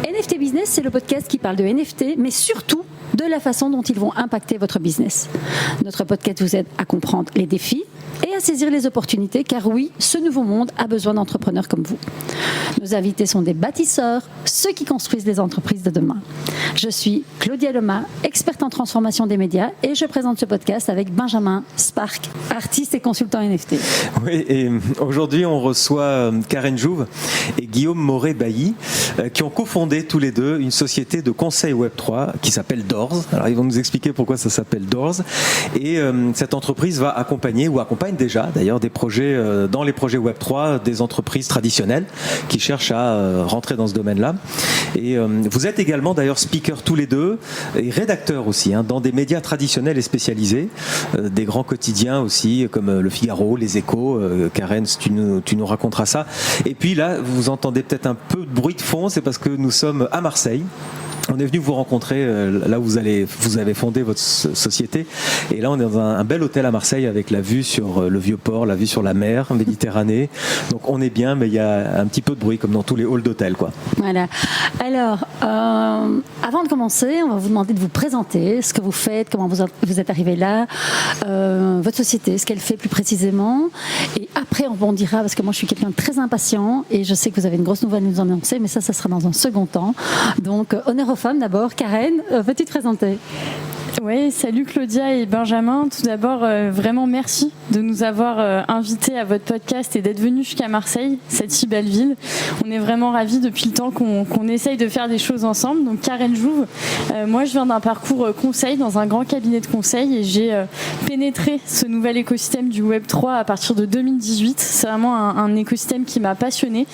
NFT Business, c'est le podcast qui parle de NFT, mais surtout de la façon dont ils vont impacter votre business. Notre podcast vous aide à comprendre les défis et à saisir les opportunités, car oui, ce nouveau monde a besoin d'entrepreneurs comme vous. Nos invités sont des bâtisseurs, ceux qui construisent les entreprises de demain. Je suis Claudia Lema, experte en transformation des médias, et je présente ce podcast avec Benjamin Spark, artiste et consultant NFT. Oui, et aujourd'hui on reçoit Karen Jouve et Guillaume Moret-Bailly, qui ont cofondé tous les deux une société de conseil Web3 qui s'appelle Doors. Alors ils vont nous expliquer pourquoi ça s'appelle Doors. Et cette entreprise va accompagner, ou accompagne déjà d'ailleurs, des projets dans les projets Web3 des entreprises traditionnelles qui cherchent à rentrer dans ce domaine-là. Et vous êtes également d'ailleurs speakers tous les deux et rédacteurs aussi, dans des médias traditionnels et spécialisés, des grands quotidiens aussi comme Le Figaro, Les Échos. Karen, tu nous raconteras ça. Et puis là, vous entendez peut-être un peu de bruit de fond, c'est parce que nous sommes à Marseille. On est venu vous rencontrer là où vous avez fondé votre société, et là on est dans un bel hôtel à Marseille avec la vue sur le Vieux-Port, la vue sur la mer Méditerranée. Donc on est bien, mais il y a un petit peu de bruit comme dans tous les halls d'hôtel, quoi. Voilà. Alors, avant de commencer, on va vous demander de vous présenter, ce que vous faites, comment vous êtes arrivé là, votre société, ce qu'elle fait plus précisément, et après on rebondira, parce que moi je suis quelqu'un de très impatient et je sais que vous avez une grosse nouvelle à nous annoncer, mais ça sera dans un second temps. Donc honneur aux femmes d'abord. Karen, peux-tu te présenter ? Oui, salut Claudia et Benjamin. Tout d'abord, vraiment merci de nous avoir invités à votre podcast et d'être venus jusqu'à Marseille, cette si belle ville. On est vraiment ravis depuis le temps qu'on essaye de faire des choses ensemble. Donc Karen Jouve, moi je viens d'un parcours conseil dans un grand cabinet de conseil, et j'ai pénétré ce nouvel écosystème du Web3 à partir de 2018. C'est vraiment un écosystème qui m'a passionnée.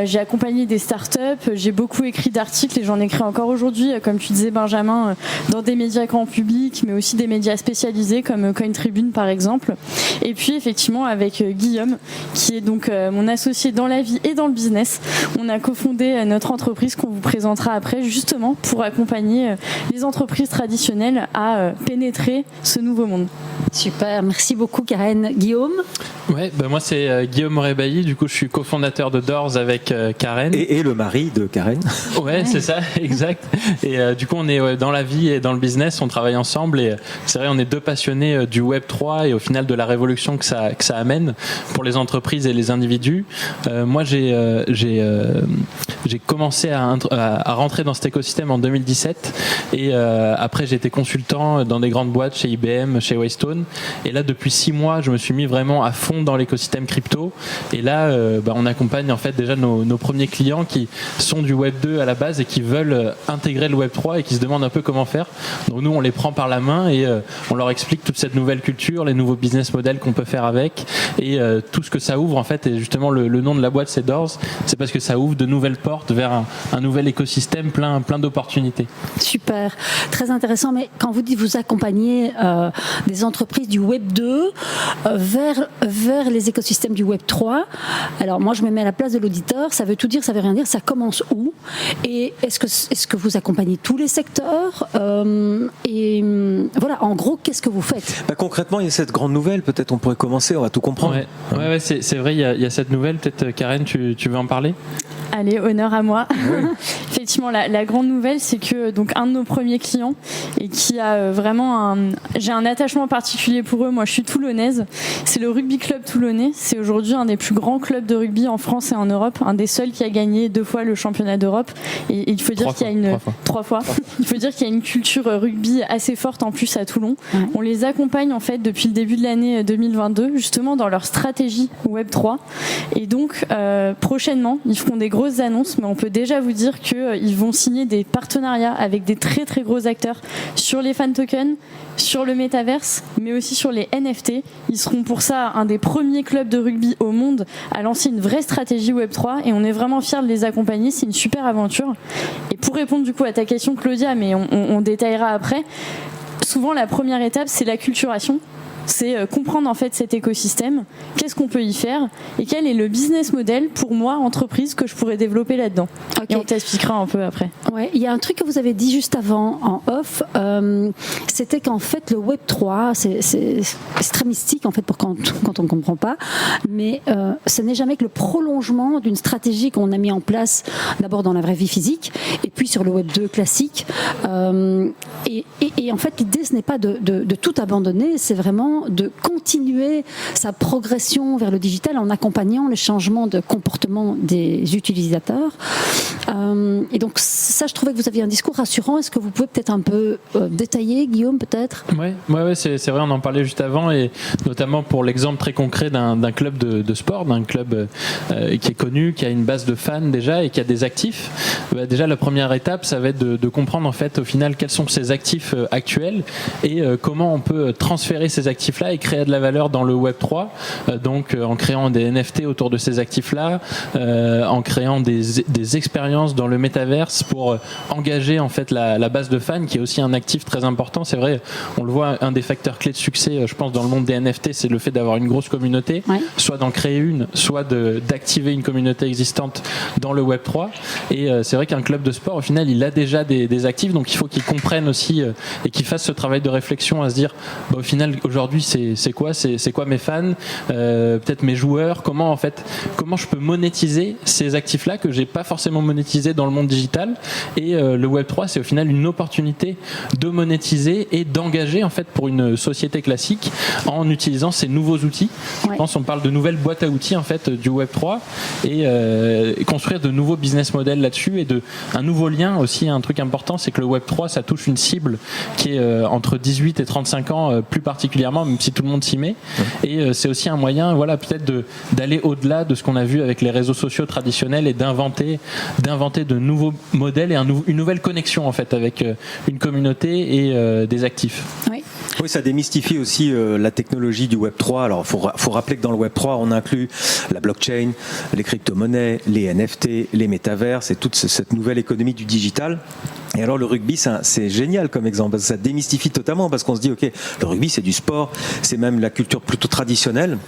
J'ai accompagné des startups, j'ai beaucoup écrit d'articles et j'en écris encore aujourd'hui, comme tu disais Benjamin, dans des médias grand public, mais aussi des médias spécialisés comme Coin Tribune par exemple. Et puis effectivement avec Guillaume, qui est donc mon associé dans la vie et dans le business, on a cofondé notre entreprise qu'on vous présentera après, justement pour accompagner les entreprises traditionnelles à pénétrer ce nouveau monde. Super, merci beaucoup Karen. Guillaume ? Ouais, moi c'est Guillaume Moret-Bailly, du coup je suis cofondateur de Doors avec Karen. Et le mari de Karen. Ouais, c'est ça, exact. Et du coup on est dans la vie et dans le business, on travaille ensemble, et c'est vrai, on est deux passionnés du Web3 et au final de la révolution que ça amène pour les entreprises et les individus. Moi j'ai commencé à rentrer dans cet écosystème en 2017, et après j'ai été consultant dans des grandes boîtes chez IBM, chez Waystone, et là depuis 6 mois je me suis mis vraiment à fond dans l'écosystème crypto, et là on accompagne en fait déjà nos premiers clients qui sont du Web 2 à la base et qui veulent intégrer le Web 3 et qui se demandent un peu comment faire. Donc nous on les prend par la main et on leur explique toute cette nouvelle culture, les nouveaux business models qu'on peut faire avec, et tout ce que ça ouvre en fait. Et justement le nom de la boîte c'est Doors, c'est parce que ça ouvre de nouvelles portes vers un nouvel écosystème plein d'opportunités. Super, très intéressant. Mais quand vous dites vous accompagnez des entreprises du Web 2 vers les écosystèmes du Web 3, alors moi je me mets à la place de l'auditeur, ça veut tout dire, ça veut rien dire, ça commence où? Et est-ce que vous accompagnez tous les secteurs? Et voilà, en gros, qu'est-ce que vous faites? Concrètement, il y a cette grande nouvelle, peut-être on pourrait commencer, on va tout comprendre. Ouais, c'est vrai, il y a cette nouvelle, peut-être Karen, tu veux en parler? Allez, honneur à moi. Oui. Effectivement, la grande nouvelle, c'est que donc un de nos premiers clients, et qui a vraiment j'ai un attachement particulier pour eux. Moi, je suis toulonnaise. C'est le Rugby Club toulonnais. C'est aujourd'hui un des plus grands clubs de rugby en France et en Europe, un des seuls qui a gagné 2 fois le championnat d'Europe. Et il faut dire qu'il y a une 3 fois. Il faut dire qu'il y a une culture rugby assez forte en plus à Toulon. Ouais. On les accompagne en fait depuis le début de l'année 2022, justement dans leur stratégie Web 3. Et donc prochainement, ils feront des grosses annonces, mais on peut déjà vous dire qu'ils vont signer des partenariats avec des très très gros acteurs sur les fan tokens, sur le métaverse, mais aussi sur les NFT. Ils seront pour ça un des premiers clubs de rugby au monde à lancer une vraie stratégie Web3, et on est vraiment fiers de les accompagner. C'est une super aventure. Et pour répondre du coup à ta question Claudia, mais on détaillera après, souvent la première étape c'est l'acculturation. c'est comprendre en fait cet écosystème, qu'est-ce qu'on peut y faire et quel est le business model pour moi, entreprise, que je pourrais développer là-dedans. Okay. Et on t'expliquera un peu après. Ouais, il y a un truc que vous avez dit juste avant en off, c'était qu'en fait le Web 3, c'est très mystique en fait pour quand on ne comprend pas, mais ce n'est jamais que le prolongement d'une stratégie qu'on a mis en place d'abord dans la vraie vie physique et puis sur le Web 2 classique. Et en fait l'idée ce n'est pas de tout abandonner, c'est vraiment de continuer sa progression vers le digital en accompagnant le changement de comportement des utilisateurs. Et donc ça, je trouvais que vous aviez un discours rassurant. Est-ce que vous pouvez peut-être un peu détailler, Guillaume, peut-être ? Ouais, c'est vrai, on en parlait juste avant, et notamment pour l'exemple très concret d'un club de sport, d'un club qui est connu, qui a une base de fans déjà et qui a des actifs. Déjà, la première étape, ça va être de comprendre en fait au final quels sont ces actifs actuels et comment on peut transférer ces actifs-là et créer de la valeur dans le Web 3, donc en créant des NFT autour de ces actifs-là, en créant des expériences dans le métaverse pour engager en fait la base de fans, qui est aussi un actif très important. C'est vrai, on le voit, un des facteurs clés de succès, je pense, dans le monde des NFT, c'est le fait d'avoir une grosse communauté, soit d'en créer une, soit d'activer une communauté existante dans le Web 3. Et c'est vrai qu'un club de sport, au final, il a déjà des actifs, donc il faut qu'il comprenne aussi et qu'il fasse ce travail de réflexion à se dire, au final, aujourd'hui, c'est quoi mes fans, peut-être mes joueurs, comment je peux monétiser ces actifs-là que j'ai pas forcément monétisés dans le monde digital. Et le Web 3, c'est au final une opportunité de monétiser et d'engager en fait pour une société classique en utilisant ces nouveaux outils. Je pense on parle de nouvelles boîtes à outils en fait du Web 3 et construire de nouveaux business models là-dessus et un nouveau lien aussi. Un truc important, c'est que le Web 3, ça touche une cible qui est entre 18 et 35 ans plus particulièrement, même si tout le monde s'y met. Et c'est aussi un moyen, peut-être d'aller au-delà de ce qu'on a vu avec les réseaux sociaux traditionnels et d'inventer de nouveaux modèles et une nouvelle connexion en fait avec une communauté et des actifs. Oui, ça démystifie aussi la technologie du Web 3. Alors, faut rappeler que dans le Web 3, on inclut la blockchain, les crypto-monnaies, les NFT, les métaverses et toute cette nouvelle économie du digital. Et alors le rugby, c'est génial comme exemple, parce que ça démystifie totalement, parce qu'on se dit, ok, le rugby c'est du sport, c'est même la culture plutôt traditionnelle.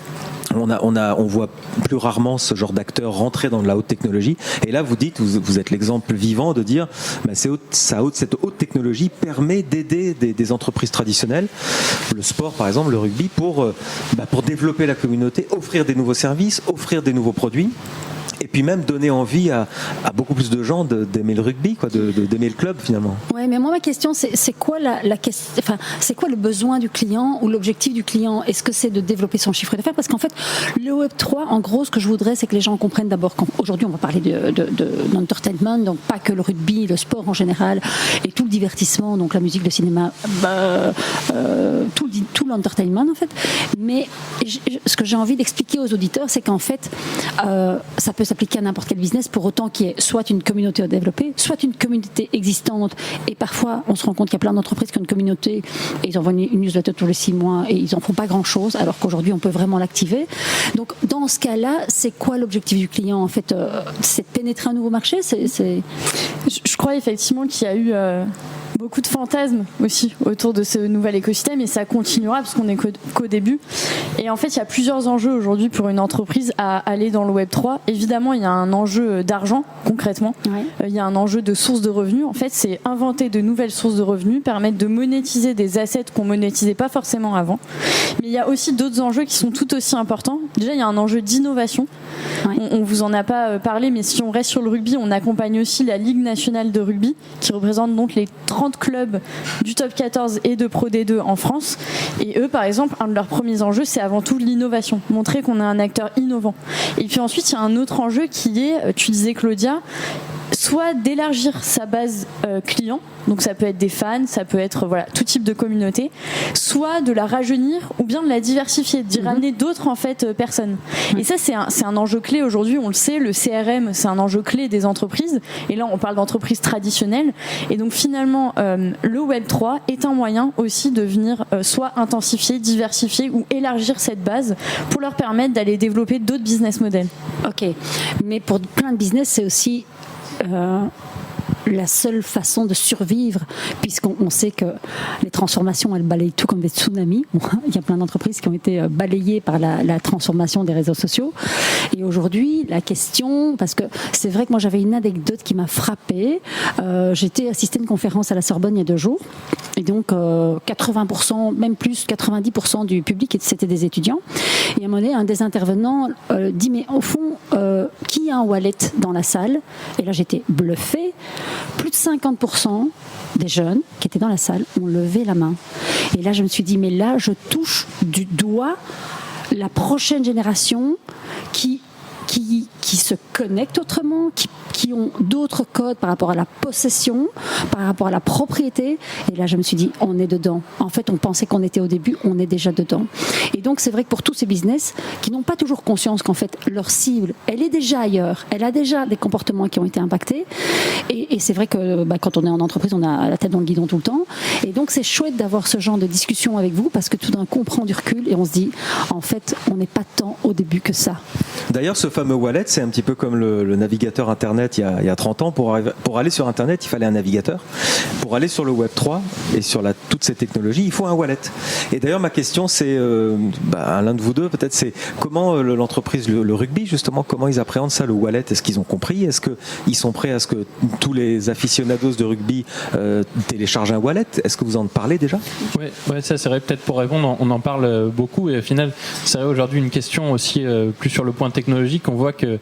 On voit plus rarement ce genre d'acteurs rentrer dans de la haute technologie. Et là, vous êtes l'exemple vivant de dire, cette haute technologie permet d'aider des entreprises traditionnelles, le sport par exemple, le rugby, pour développer la communauté, offrir des nouveaux services, offrir des nouveaux produits. Et puis même donner envie à beaucoup plus de gens d'aimer le rugby, d'aimer le club finalement. Ouais, mais moi ma question c'est quoi c'est quoi le besoin du client ou l'objectif du client ? Est-ce que c'est de développer son chiffre d'affaires ? Parce qu'en fait le Web 3, en gros, ce que je voudrais, c'est que les gens comprennent d'abord qu'aujourd'hui on va parler d'entertainment, donc pas que le rugby, le sport en général et tout le divertissement, donc la musique, le cinéma, tout l'entertainment en fait. Mais ce que j'ai envie d'expliquer aux auditeurs, c'est qu'en fait ça peut s'appliquer à n'importe quel business, pour autant qu'il y ait soit une communauté à développer, soit une communauté existante. Et parfois, on se rend compte qu'il y a plein d'entreprises qui ont une communauté et ils envoient une newsletter tous les 6 mois et ils n'en font pas grand-chose, alors qu'aujourd'hui, on peut vraiment l'activer. Donc, dans ce cas-là, c'est quoi l'objectif du client ? En fait, c'est de pénétrer un nouveau marché ? Je crois effectivement qu'il y a eu beaucoup de fantasmes aussi autour de ce nouvel écosystème, et ça continuera parce qu'on n'est qu'au début. Et en fait, il y a plusieurs enjeux aujourd'hui pour une entreprise à aller dans le Web 3. Évidemment, il y a un enjeu d'argent, concrètement. Il y a un enjeu de sources de revenus. En fait, c'est inventer de nouvelles sources de revenus, permettre de monétiser des assets qu'on monétisait pas forcément avant. Mais il y a aussi d'autres enjeux qui sont tout aussi importants. Déjà, il y a un enjeu d'innovation. On vous en a pas parlé, mais si on reste sur le rugby, on accompagne aussi la Ligue nationale de rugby, qui représente donc les 30 clubs du top 14 et de Pro D2 en France. Et eux, par exemple, un de leurs premiers enjeux, c'est avant tout l'innovation. Montrer qu'on est un acteur innovant. Et puis ensuite, il y a un autre enjeu qui est, tu disais Claudia, soit d'élargir sa base client, donc ça peut être des fans, ça peut être tout type de communauté, soit de la rajeunir ou bien de la diversifier, d'y ramener d'autres en fait personnes. Et ça c'est un enjeu clé aujourd'hui, on le sait, le CRM c'est un enjeu clé des entreprises, et là on parle d'entreprises traditionnelles, et donc finalement le Web3 est un moyen aussi de venir soit intensifier, diversifier ou élargir cette base pour leur permettre d'aller développer d'autres business models. Ok, mais pour plein de business c'est aussi la seule façon de survivre, puisqu'on sait que les transformations, elles balayent tout comme des tsunamis. Il y a plein d'entreprises qui ont été balayées par la transformation des réseaux sociaux. Et aujourd'hui, la question, parce que c'est vrai que moi j'avais une anecdote qui m'a frappée. J'étais assistée à une conférence à la Sorbonne il y a 2 jours. Et donc 80%, même plus 90% du public, c'était des étudiants. Et à un moment donné, un des intervenants dit, mais au fond, qui a un wallet dans la salle? Et là j'étais bluffée. Plus de 50% des jeunes qui étaient dans la salle ont levé la main. Et là je me suis dit, mais là je touche du doigt la prochaine génération qui se connectent autrement, qui ont d'autres codes par rapport à la possession, par rapport à la propriété. Et là, je me suis dit, on est dedans. En fait, on pensait qu'on était au début, on est déjà dedans. Et donc, c'est vrai que pour tous ces business qui n'ont pas toujours conscience qu'en fait, leur cible, elle est déjà ailleurs. Elle a déjà des comportements qui ont été impactés. Et c'est vrai que quand on est en entreprise, on a la tête dans le guidon tout le temps. Et donc, c'est chouette d'avoir ce genre de discussion avec vous parce que tout d'un coup, on prend du recul et on se dit, en fait, on n'est pas tant au début que ça. D'ailleurs, ce fameux wallet, c'est un petit peu comme le navigateur Internet il y a 30 ans. Pour aller sur Internet, il fallait un navigateur. Pour aller sur le Web 3 et sur toutes ces technologies, il faut un wallet. Et d'ailleurs, ma question, c'est à l'un de vous deux, peut-être, c'est comment l'entreprise, le rugby, justement, comment ils appréhendent ça, le wallet? Est-ce qu'ils ont compris? Est-ce qu'ils sont prêts à ce que tous les aficionados de rugby téléchargent un wallet? Est-ce que vous en parlez déjà? Ouais, ça c'est vrai, peut-être pour répondre, on en parle beaucoup et au final, c'est vrai aujourd'hui une question aussi plus sur le point technologique. On voit que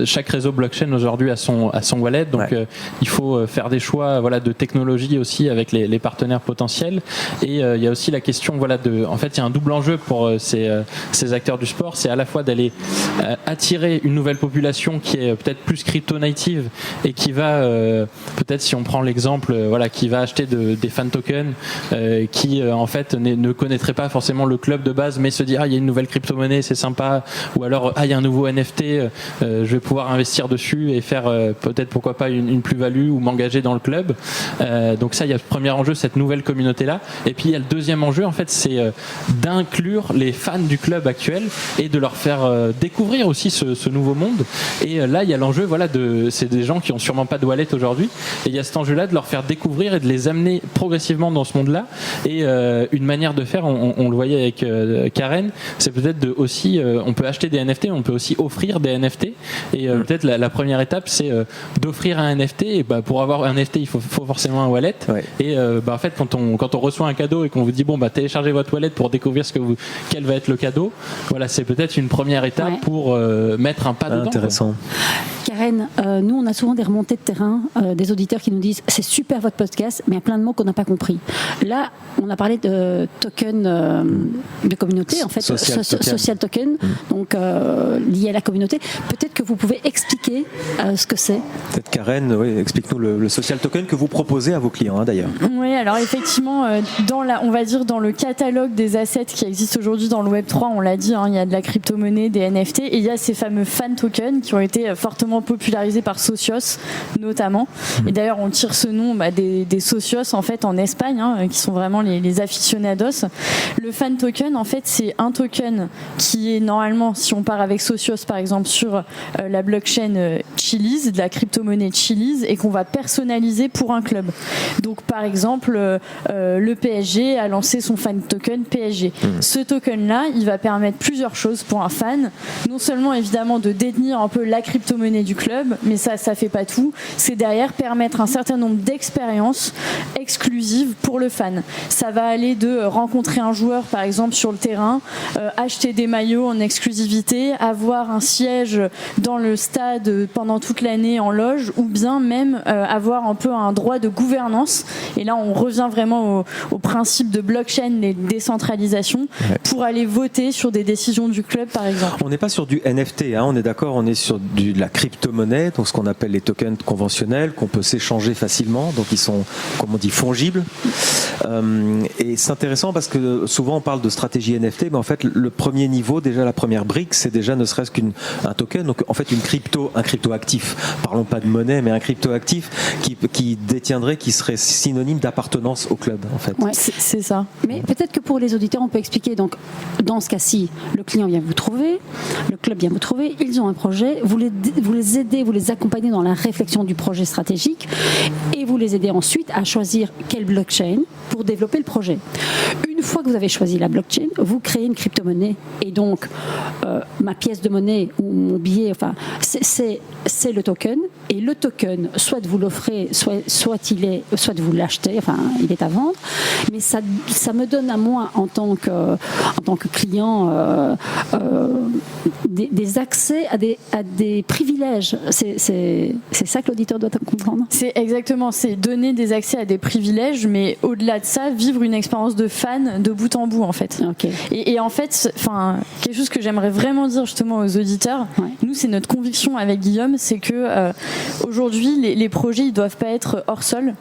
chaque réseau blockchain aujourd'hui a son wallet, donc il faut faire des choix de technologie aussi avec les partenaires potentiels. Et il y a aussi la question en fait il y a un double enjeu pour ces acteurs du sport, c'est à la fois d'aller attirer une nouvelle population qui est peut-être plus crypto-native et qui va peut-être, si on prend l'exemple qui va acheter des fan tokens qui en fait ne connaîtrait pas forcément le club de base mais se dit il y a une nouvelle crypto-monnaie, c'est sympa, ou alors il y a un nouveau NFT, je vais pouvoir investir dessus et faire peut-être pourquoi pas une plus-value ou m'engager dans le club. Donc ça, il y a le premier enjeu, cette nouvelle communauté-là. Et puis il y a le deuxième enjeu, en fait, c'est d'inclure les fans du club actuel et de leur faire découvrir aussi ce nouveau monde. Et là, il y a l'enjeu, c'est des gens qui ont sûrement pas de wallet aujourd'hui. Et il y a cet enjeu-là de leur faire découvrir et de les amener progressivement dans ce monde-là. Et une manière de faire, on le voyait avec Karen, c'est peut-être aussi, on peut acheter des NFT, on peut aussi offrir des NFT. Et peut-être la première étape, c'est d'offrir un NFT. Et pour avoir un NFT, il faut forcément un wallet. Ouais. Et en fait, quand on reçoit un cadeau et qu'on vous dit téléchargez votre wallet pour découvrir quel va être le cadeau, c'est peut-être une première étape pour mettre un pas dedans. Intéressant. Karen, nous on a souvent des remontées de terrain, des auditeurs qui nous disent c'est super votre podcast, mais il y a plein de mots qu'on n'a pas compris. Là, on a parlé de token de communauté, en fait, social token, donc lié à la communauté. Peut-être que vous pouvez expliquer ce que c'est. Peut-être Karen, explique-nous le social token que vous proposez à vos clients d'ailleurs. Oui, alors effectivement, on va dire dans le catalogue des assets qui existent aujourd'hui dans le Web 3, on l'a dit, il y a de la crypto-monnaie, des NFT, et il y a ces fameux fan tokens qui ont été fortement popularisés par Socios notamment. Et d'ailleurs, on tire ce nom des Socios en fait en Espagne, qui sont vraiment les aficionados. Le fan token, en fait, c'est un token qui est normalement, si on part avec Socios par exemple sur la blockchain Chiliz, de la crypto-monnaie Chiliz, et qu'on va personnaliser pour un club. Donc par exemple, le PSG a lancé son fan token PSG. Ce token-là, il va permettre plusieurs choses pour un fan. Non seulement évidemment de détenir un peu la crypto-monnaie du club, mais ça fait pas tout. C'est derrière permettre un certain nombre d'expériences exclusives pour le fan. Ça va aller de rencontrer un joueur par exemple sur le terrain, acheter des maillots en exclusivité, avoir un siège dans le stade pendant toute l'année en loge, ou bien même avoir un peu un droit de gouvernance. Et là on revient vraiment au principe de blockchain et de décentralisation pour aller voter sur des décisions du club par exemple. On n'est pas sur du NFT, on est d'accord, on est sur de la crypto-monnaie, donc ce qu'on appelle les tokens conventionnels qu'on peut s'échanger facilement, donc ils sont, comme on dit, fongibles. Et c'est intéressant parce que souvent on parle de stratégie NFT, mais en fait le premier niveau, déjà la première brique, c'est déjà ne serait-ce qu'un token, donc en fait un crypto actif. Parlons pas de monnaie, mais un crypto actif qui serait synonyme d'appartenance au club en fait. Ouais. C'est ça. Mais peut-être que pour les auditeurs, on peut expliquer. Donc, dans ce cas-ci, le client vient vous trouver, le club vient vous trouver, ils ont un projet, vous les aidez, vous les accompagnez dans la réflexion du projet stratégique et vous les aidez ensuite à choisir quelle blockchain pour développer le projet. Une fois que vous avez choisi la blockchain, vous créez une crypto-monnaie et donc ma pièce de monnaie ou mon billet, enfin, c'est le token et le token, soit vous l'offrez, soit vous l'achetez, enfin, il est à vendre, mais ça me donne à moi en tant que client des accès à des privilèges. C'est ça que l'auditeur doit comprendre. C'est exactement, c'est donner des accès à des privilèges, mais au-delà de ça, vivre une expérience de fan de bout en bout en fait. Okay. Et en fait, quelque chose que j'aimerais vraiment dire justement aux auditeurs, nous c'est notre conviction avec Guillaume, c'est que aujourd'hui les projets ils doivent pas être hors sol.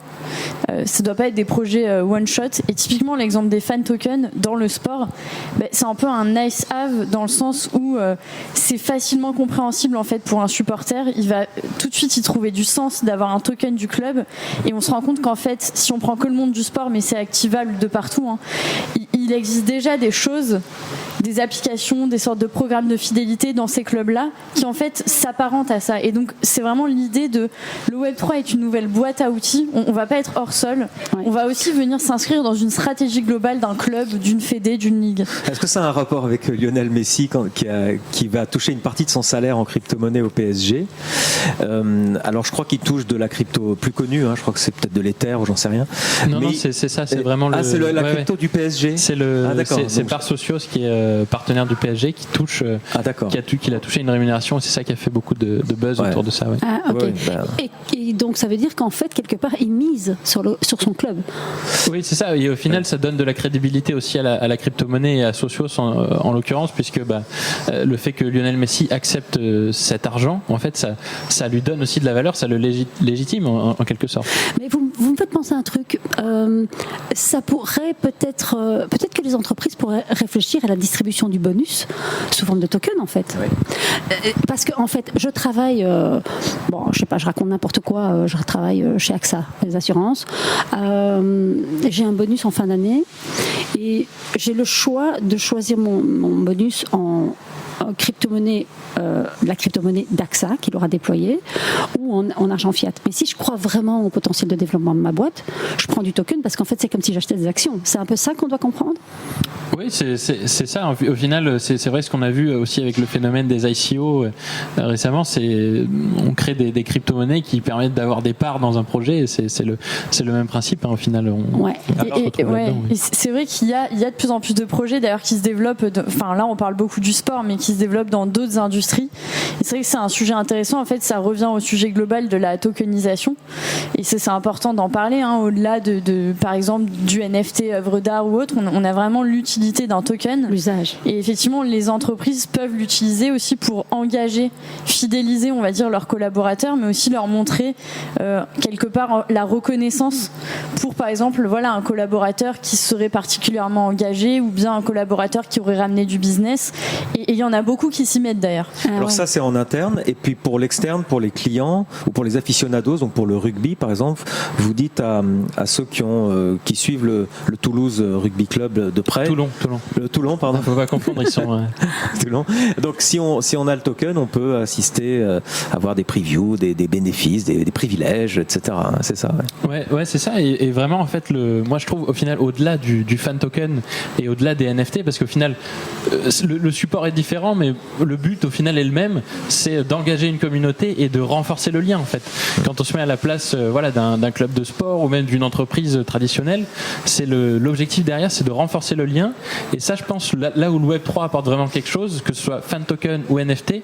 Ça doit pas être des projets one shot. Et typiquement l'exemple des fan tokens dans le sport, c'est un peu un nice have dans le sens où c'est facilement compréhensible en fait pour un supporter. Il va tout de suite y trouver du sens d'avoir un token du club. Et on se rend compte qu'en fait, si on prend que le monde du sport, mais c'est activable de partout, hein, il existe déjà des choses, des applications, des sortes de programmes de fidélité dans ces clubs-là qui en fait s'apparentent à ça. Et donc c'est vraiment l'idée de le Web3 est une nouvelle boîte à outils. On va pas être hors sol. On va aussi venir s'inscrire dans une stratégie globale d'un club, d'une fédé, d'une ligue. Est-ce que ça a un rapport avec Lionel Messi qui va toucher une partie de son salaire en crypto-monnaie au PSG? Alors je crois qu'il touche de la crypto plus connue, hein, je crois que c'est peut-être de l'Ether ou j'en sais rien. Non, c'est ça, c'est vraiment le... Ah, c'est la crypto du PSG? C'est Par Socios qui est partenaire du PSG qui touche, qui a touché une rémunération et c'est ça qui a fait beaucoup de buzz autour de ça. Ouais. Ah, ok. Et donc ça veut dire qu'en fait quelque part il mise sur son club. Oui, c'est ça. Et au final, ça donne de la crédibilité aussi à la crypto-monnaie et à Socios en l'occurrence, puisque le fait que Lionel Messi accepte cet argent, en fait, ça lui donne aussi de la valeur, ça le légitime en quelque sorte. Mais vous me faites penser à un truc. Ça pourrait peut-être que les entreprises pourraient réfléchir à la distribution du bonus sous forme de token en fait. Oui. Parce que en fait, je travaille, je sais pas, je raconte n'importe quoi. Je travaille chez AXA, les assurances. J'ai un bonus en fin d'année et j'ai le choix de choisir mon bonus en crypto-monnaie, la crypto-monnaie d'AXA qu'il aura déployée ou en argent fiat. Mais si je crois vraiment au potentiel de développement de ma boîte, je prends du token parce qu'en fait c'est comme si j'achetais des actions. C'est un peu ça qu'on doit comprendre. Oui, c'est ça. Au final, c'est vrai ce qu'on a vu aussi avec le phénomène des ICO récemment. On crée des crypto-monnaies qui permettent d'avoir des parts dans un projet. Et c'est le même principe. Hein, au final, et c'est vrai qu'il y a de plus en plus de projets d'ailleurs qui se développent. Là, on parle beaucoup du sport, mais qui se développent dans d'autres industries. Et c'est vrai que c'est un sujet intéressant. En fait, ça revient au sujet global de la tokenisation. Et c'est important d'en parler. Hein, au-delà de, par exemple, du NFT, œuvre d'art ou autre, on a vraiment l'utilité d'un token. L'usage. Et effectivement, les entreprises peuvent l'utiliser aussi pour engager, fidéliser, on va dire, leurs collaborateurs, mais aussi leur montrer quelque part la reconnaissance pour, par exemple, un collaborateur qui serait particulièrement engagé ou bien un collaborateur qui aurait ramené du business. Et il y en a beaucoup qui s'y mettent d'ailleurs. Alors ça, c'est en interne. Et puis pour l'externe, pour les clients ou pour les aficionados, donc pour le rugby, par exemple, vous dites à ceux qui suivent le Toulouse Rugby Club de près. Toulon, pardon. Faut pas confondre, ils sont. Toulon. Donc si on a le token, on peut assister, avoir des previews, des bénéfices, des privilèges, etc. C'est ça. Ouais, c'est ça. Et vraiment, en fait, moi je trouve au final, au-delà du fan token et au-delà des NFT, parce qu'au final, le support est différent, mais le but au final est le même, c'est d'engager une communauté et de renforcer le lien en fait. Quand on se met à la place d'un club de sport ou même d'une entreprise traditionnelle, c'est l'objectif derrière, c'est de renforcer le lien. Et ça, je pense, là où le Web3 apporte vraiment quelque chose, que ce soit fan token ou NFT,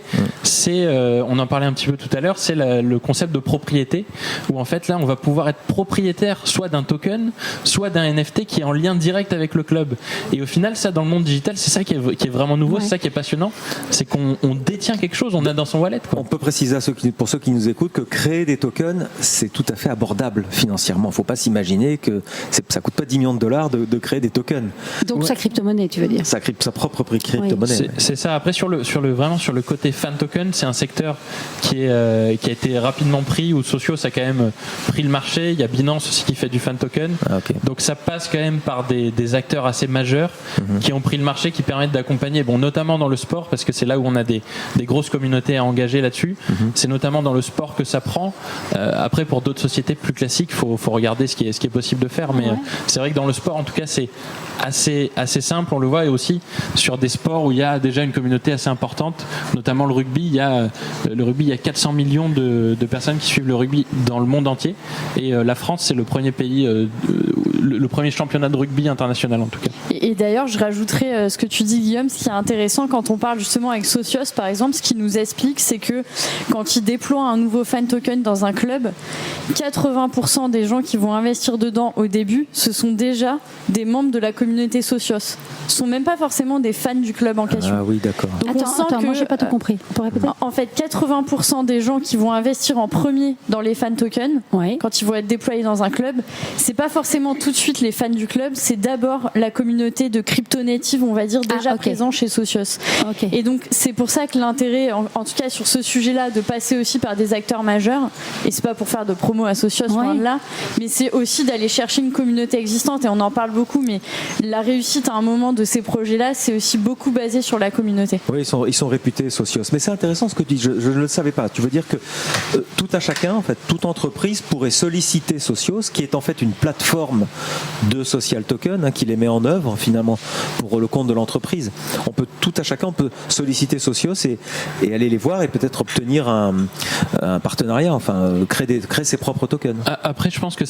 c'est, on en parlait un petit peu tout à l'heure, c'est le concept de propriété, où en fait là, on va pouvoir être propriétaire soit d'un token, soit d'un NFT qui est en lien direct avec le club. Et au final, ça, dans le monde digital, c'est ça qui est vraiment nouveau, c'est ça qui est passionnant, c'est qu'on détient quelque chose, on a dans son wallet. Quoi. On peut préciser pour ceux qui nous écoutent que créer des tokens, c'est tout à fait abordable financièrement. Il ne faut pas s'imaginer que ça ne coûte pas 10 millions de dollars de créer des tokens. Donc ça crypto-monnaie, tu veux dire. Sa propre crypto-monnaie. C'est ça. Après, sur le côté fan token, c'est un secteur qui a été rapidement pris, où Socios a quand même pris le marché. Il y a Binance aussi qui fait du fan token. Donc ça passe quand même par des acteurs assez majeurs qui ont pris le marché, qui permettent d'accompagner, notamment dans le sport, parce que c'est là où on a des grosses communautés à engager là-dessus. C'est notamment dans le sport que ça prend. Après, pour d'autres sociétés plus classiques, faut regarder ce qui est possible de faire. Mais c'est vrai que dans le sport, en tout cas, c'est assez simple, on le voit, et aussi sur des sports où il y a déjà une communauté assez importante, notamment le rugby. Il y a 400 millions de personnes qui suivent le rugby dans le monde entier, et la France, c'est le premier pays, le premier championnat de rugby international en tout cas. Et d'ailleurs, je rajouterais ce que tu dis, Guillaume, ce qui est intéressant quand on parle justement avec Socios, par exemple, ce qu'il nous explique, c'est que quand ils déploient un nouveau fan token dans un club, 80% des gens qui vont investir dedans au début, ce sont déjà des membres de la communauté Socios. Ce sont même pas forcément des fans du club en question. Ah oui, d'accord. Donc attends, moi j'ai pas tout compris. On peut répéter ? En fait, 80% des gens qui vont investir en premier dans les fan tokens, quand ils vont être déployés dans un club, c'est pas forcément tout de suite les fans du club, c'est d'abord la communauté de crypto-native, on va dire, déjà présent chez Socios. Et donc c'est pour ça que l'intérêt, en tout cas sur ce sujet-là, de passer aussi par des acteurs majeurs, et c'est pas pour faire de promo à Socios, loin de là, mais c'est aussi d'aller chercher une communauté existante, et on en parle beaucoup, mais la réussite à un moment de ces projets-là, c'est aussi beaucoup basé sur la communauté. Oui, ils sont réputés Socios. Mais c'est intéressant ce que tu dis, je ne le savais pas. Tu veux dire que tout à chacun, en fait, toute entreprise pourrait solliciter Socios, qui est en fait une plateforme de social token, qui les met en œuvre finalement pour le compte de l'entreprise. Tout à chacun, on peut solliciter Socios et aller les voir et peut-être obtenir un partenariat, créer ses propres tokens. Après, je pense que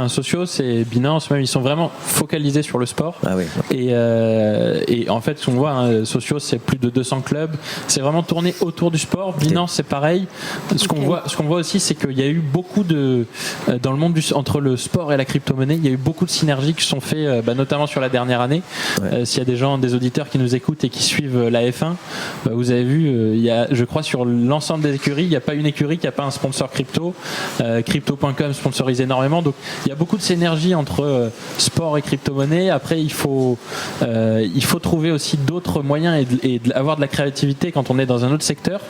Socios et Binance, même, ils sont vraiment focalisés sur le sport. Ah oui. Et en fait, on voit, Socios, c'est plus de 200 clubs. C'est vraiment tourné autour du sport. Binance, c'est pareil. Ce qu'on voit aussi, c'est qu'il y a eu beaucoup dans le monde entre le sport et la crypto-monnaie, il y a eu beaucoup de synergies qui sont faites, notamment sur la dernière année. S'il y a des auditeurs qui nous écoutent et qui suivent la F1, vous avez vu, je crois, sur l'ensemble des écuries, il n'y a pas une écurie qui n'a pas un sponsor crypto. Crypto.com sponsorise énormément. Donc, il y a beaucoup de synergies entre sport et crypto-monnaie. Après, il faut trouver aussi d'autres moyens et avoir de la créativité quand on est dans un autre secteur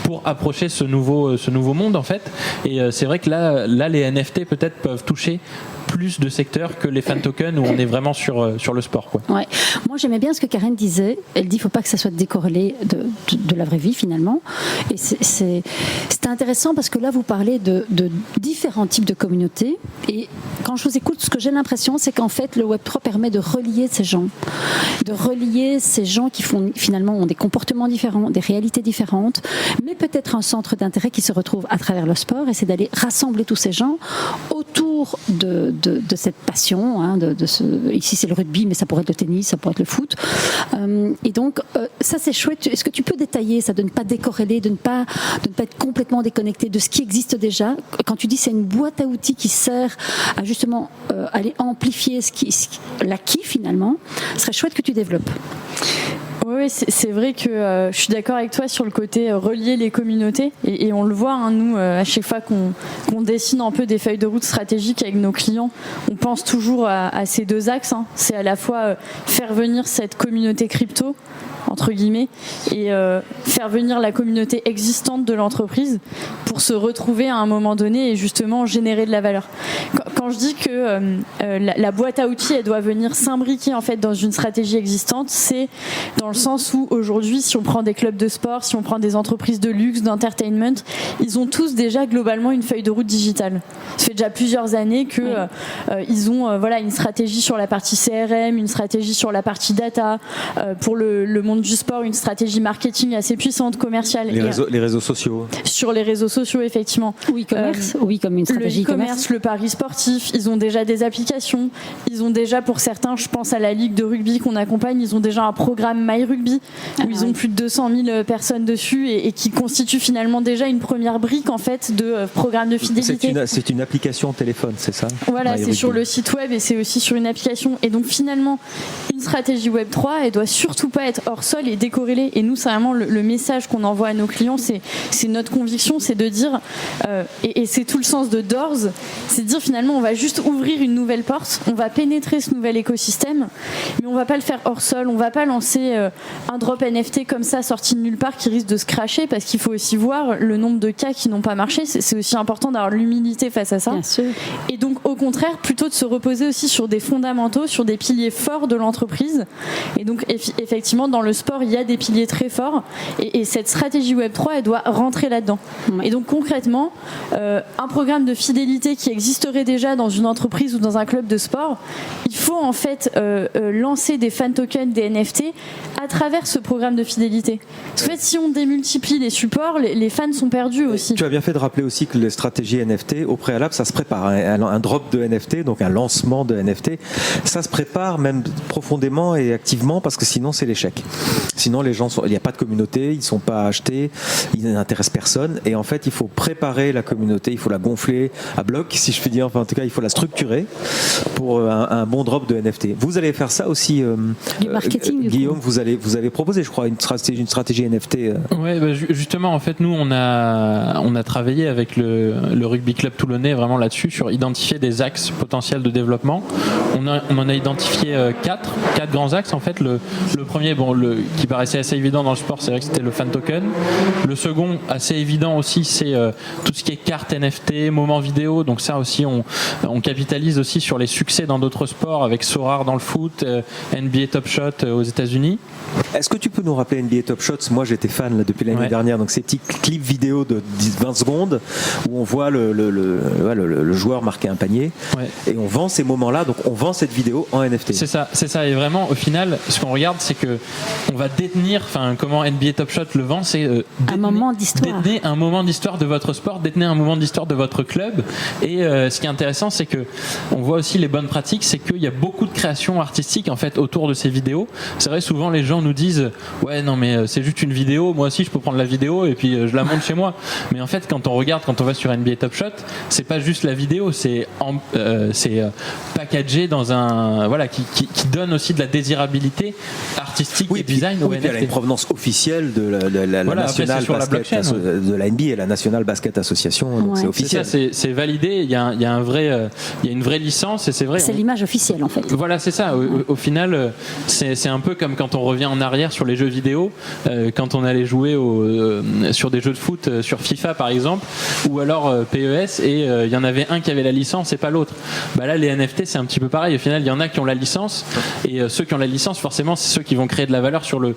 pour approcher ce nouveau monde, en fait. Et c'est vrai que là, les NFT peut-être peuvent toucher plus de secteurs que les fan tokens où on est vraiment sur le sport, quoi. Ouais. Moi, j'aimais bien ce que Karen disait. Elle dit qu'il ne faut pas que ça soit décorrélé de la vraie vie, finalement. Et c'est intéressant parce que là, vous parlez de différents types de communautés. Et quand je vous écoute, ce que j'ai l'impression, c'est qu'en fait, le Web3 permet de relier ces gens. De relier ces gens qui finalement ont des comportements différents, des réalités différentes, mais peut-être un centre d'intérêt qui se retrouve à travers le sport. Et c'est d'aller rassembler tous ces gens autour de cette passion. Ici, c'est le rugby, mais ça pourrait être le tennis, ça pourrait être le foot. Et donc, ça, c'est chouette. Est-ce que tu peux détailler ça, de ne pas décorréler, de ne pas être complètement déconnecté de ce qui existe déjà? Quand tu dis c'est une boîte à outils qui sert à justement aller amplifier l'acquis, finalement, ce serait chouette que tu développes. Oui, c'est vrai que je suis d'accord avec toi sur le côté relier les communautés et on le voit, nous, à chaque fois qu'on dessine un peu des feuilles de route stratégiques avec nos clients, on pense toujours à ces deux axes. C'est à la fois faire venir cette communauté crypto, entre guillemets, et faire venir la communauté existante de l'entreprise pour se retrouver à un moment donné et justement générer de la valeur. Quand je dis que la boîte à outils, elle doit venir s'imbriquer en fait dans une stratégie existante, c'est dans le sens où aujourd'hui, si on prend des clubs de sport, si on prend des entreprises de luxe, d'entertainment, ils ont tous déjà globalement une feuille de route digitale. Ça fait déjà plusieurs années que ils ont une stratégie sur la partie CRM, une stratégie sur la partie data, pour le monde du sport, une stratégie marketing assez puissante, commerciale. Les réseaux sociaux. Sur les réseaux sociaux, effectivement. E-commerce, comme une stratégie e-commerce, le pari sportif, ils ont déjà des applications, ils ont déjà, pour certains, je pense à la ligue de rugby qu'on accompagne, ils ont déjà un programme MyRugby où ils ont plus de 200 000 personnes dessus et qui constitue finalement déjà une première brique en fait de programme de fidélité. C'est une application téléphone, c'est ça? Voilà, c'est sur le site web et c'est aussi sur une application. Et donc finalement, une stratégie Web3, elle doit surtout pas être hors hors sol est décorrélé. Et nous, c'est vraiment le message qu'on envoie à nos clients, c'est notre conviction, c'est de dire, et c'est tout le sens de Doors, c'est de dire finalement on va juste ouvrir une nouvelle porte, on va pénétrer ce nouvel écosystème, mais on va pas le faire hors sol, on va pas lancer un drop NFT comme ça sorti de nulle part qui risque de se crasher, parce qu'il faut aussi voir le nombre de cas qui n'ont pas marché. C'est aussi important d'avoir l'humilité face à ça. Bien sûr. Et donc au contraire, plutôt de se reposer aussi sur des fondamentaux, sur des piliers forts de l'entreprise. Et donc effectivement dans le sport il y a des piliers très forts, et cette stratégie Web3 elle doit rentrer là-dedans. Et donc concrètement, un programme de fidélité qui existerait déjà dans une entreprise ou dans un club de sport, il faut en fait lancer des fan tokens, des NFT à travers ce programme de fidélité. Parce qu'en fait, si on démultiplie les supports, les fans sont perdus aussi. Tu as bien fait de rappeler aussi que les stratégies NFT, au préalable, ça se prépare. Un drop de NFT, donc un lancement de NFT, ça se prépare même profondément et activement, parce que sinon c'est l'échec. Sinon les gens il n'y a pas de communauté, ils ne sont pas achetés, ils n'intéressent personne, et en fait il faut préparer la communauté, il faut la gonfler à bloc, si je puis dire, enfin en tout cas il faut la structurer pour un bon drop de NFT. Vous allez faire ça aussi, du marketing, Guillaume, vous avez proposé, je crois, une stratégie NFT. Ouais, justement, en fait, nous, on a travaillé avec le Rugby Club Toulonnais vraiment là-dessus, sur identifier des axes potentiels de développement. On en a identifié quatre grands axes. En fait, le premier, qui paraissait assez évident dans le sport, c'est vrai que c'était le fan token. Le second, assez évident aussi, c'est tout ce qui est carte NFT, moment vidéo. Donc ça aussi, on capitalise aussi sur les succès dans d'autres sports, avec Sorare dans le foot, NBA Top Shot aux États-Unis. Est-ce que tu peux nous rappeler NBA Top Shots? Moi j'étais fan là, depuis l'année dernière, donc ces petits clips vidéo de 10-20 secondes où on voit le joueur marquer un panier, et on vend ces moments-là, donc on vend cette vidéo en NFT. C'est ça, et vraiment au final ce qu'on regarde, c'est que on va détenir, comment NBA Top Shot le vend, c'est un moment d'histoire. Détenez un moment d'histoire de votre sport, détenez un moment d'histoire de votre club. Et ce qui est intéressant, c'est que on voit aussi les bonnes pratiques, c'est qu'il y a beaucoup de créations artistiques en fait autour de ces vidéos. C'est vrai, souvent les gens nous disent ouais non mais c'est juste une vidéo, moi aussi je peux prendre la vidéo et puis je la monte chez moi. Mais en fait quand on va sur NBA Top Shot, c'est pas juste la vidéo, c'est packagé dans un qui donne aussi de la désirabilité artistique et design au NFT. Il y a une provenance officielle de la National Basket, de la NBA, la National Basket Association, donc c'est officiel. C'est validé, il y a une vraie licence, et c'est vrai. C'est l'image officielle en fait. Voilà, c'est ça. Au final, c'est un peu comme quand on revient en arrière sur les jeux vidéo, quand on allait jouer sur des jeux de foot, sur FIFA par exemple, ou alors PES, et il y en avait un qui avait la licence et pas l'autre. Là, les NFT, c'est un petit peu pareil. Au final, il y en a qui ont la licence, et ceux qui ont la licence, forcément, c'est ceux qui vont créer de la valeur sur le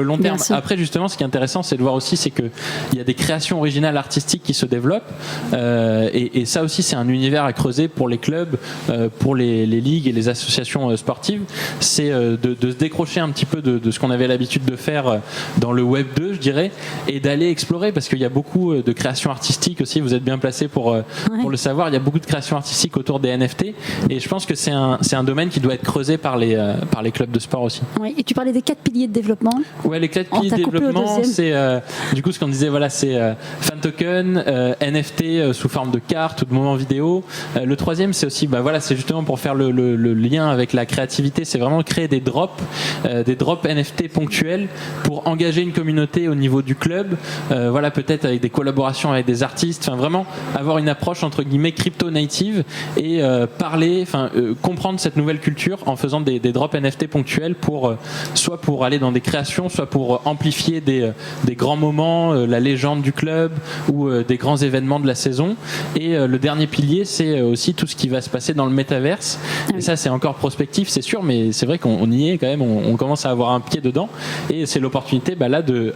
long terme. Après, justement, ce qui est intéressant, c'est de voir aussi, c'est que il y a des créations originales artistiques qui se développent, et ça aussi, c'est un univers à creuser pour les clubs, pour les ligues et les associations sportives. C'est de se décrocher un petit peu de ce qu'on avait l'habitude de faire dans le Web 2, je dirais, et d'aller explorer, parce qu'il y a beaucoup de créations artistiques aussi. Vous êtes bien placé pour le savoir. Il y a beaucoup de créations artistiques autour des NFT, et je pense que c'est un domaine qui doit être creusé par les clubs de sport aussi. Oui, et tu parlais des 4 piliers de développement. Ouais, les 4 piliers de développement, c'est du coup ce qu'on disait, c'est fan token, NFT sous forme de carte ou de moments vidéo. Le troisième, c'est aussi c'est justement pour faire le lien avec la créativité, c'est vraiment créer des drops NFT ponctuels pour engager une communauté au niveau du club, peut-être avec des collaborations avec des artistes, vraiment avoir une approche entre guillemets crypto native, et comprendre cette nouvelle culture en faisant des drops NFT ponctuels soit pour aller dans des créations, soit pour amplifier des grands moments, la légende du club, ou des grands événements de la saison. Et le dernier pilier, c'est aussi tout ce qui va se passer dans le métaverse. Et ça, c'est encore prospectif, c'est sûr, mais c'est vrai qu'on y est quand même, on commence à avoir un pied dedans, et c'est l'opportunité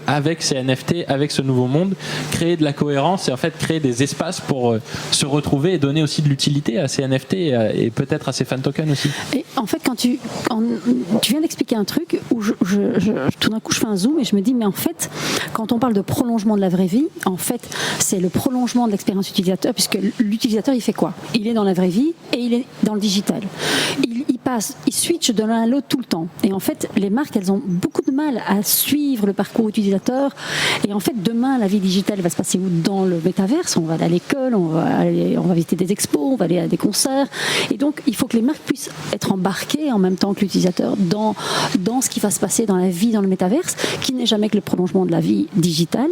avec ces NFT, avec ce nouveau monde, créer de la cohérence et en fait créer des espaces pour se retrouver et donner aussi de l'utilité à ces NFT et peut-être à ces fan tokens aussi. Et en fait, quand tu viens d'expliquer un truc où tout d'un coup je fais un zoom et je me dis, mais en fait, quand on parle de prolongement de la vraie vie, en fait, c'est le prolongement de l'expérience utilisateur, puisque l'utilisateur, il fait quoi? Il est dans la vraie vie et il est dans le digital. Il ils switchent de l'un à l'autre tout le temps. Et en fait, les marques, elles ont beaucoup de mal à suivre le parcours utilisateur. Et en fait, demain, la vie digitale va se passer où? Dans le métaverse. On va aller à l'école, on va visiter des expos, on va aller à des concerts. Et donc, il faut que les marques puissent être embarquées en même temps que l'utilisateur dans ce qui va se passer dans la vie, dans le métaverse, qui n'est jamais que le prolongement de la vie digitale.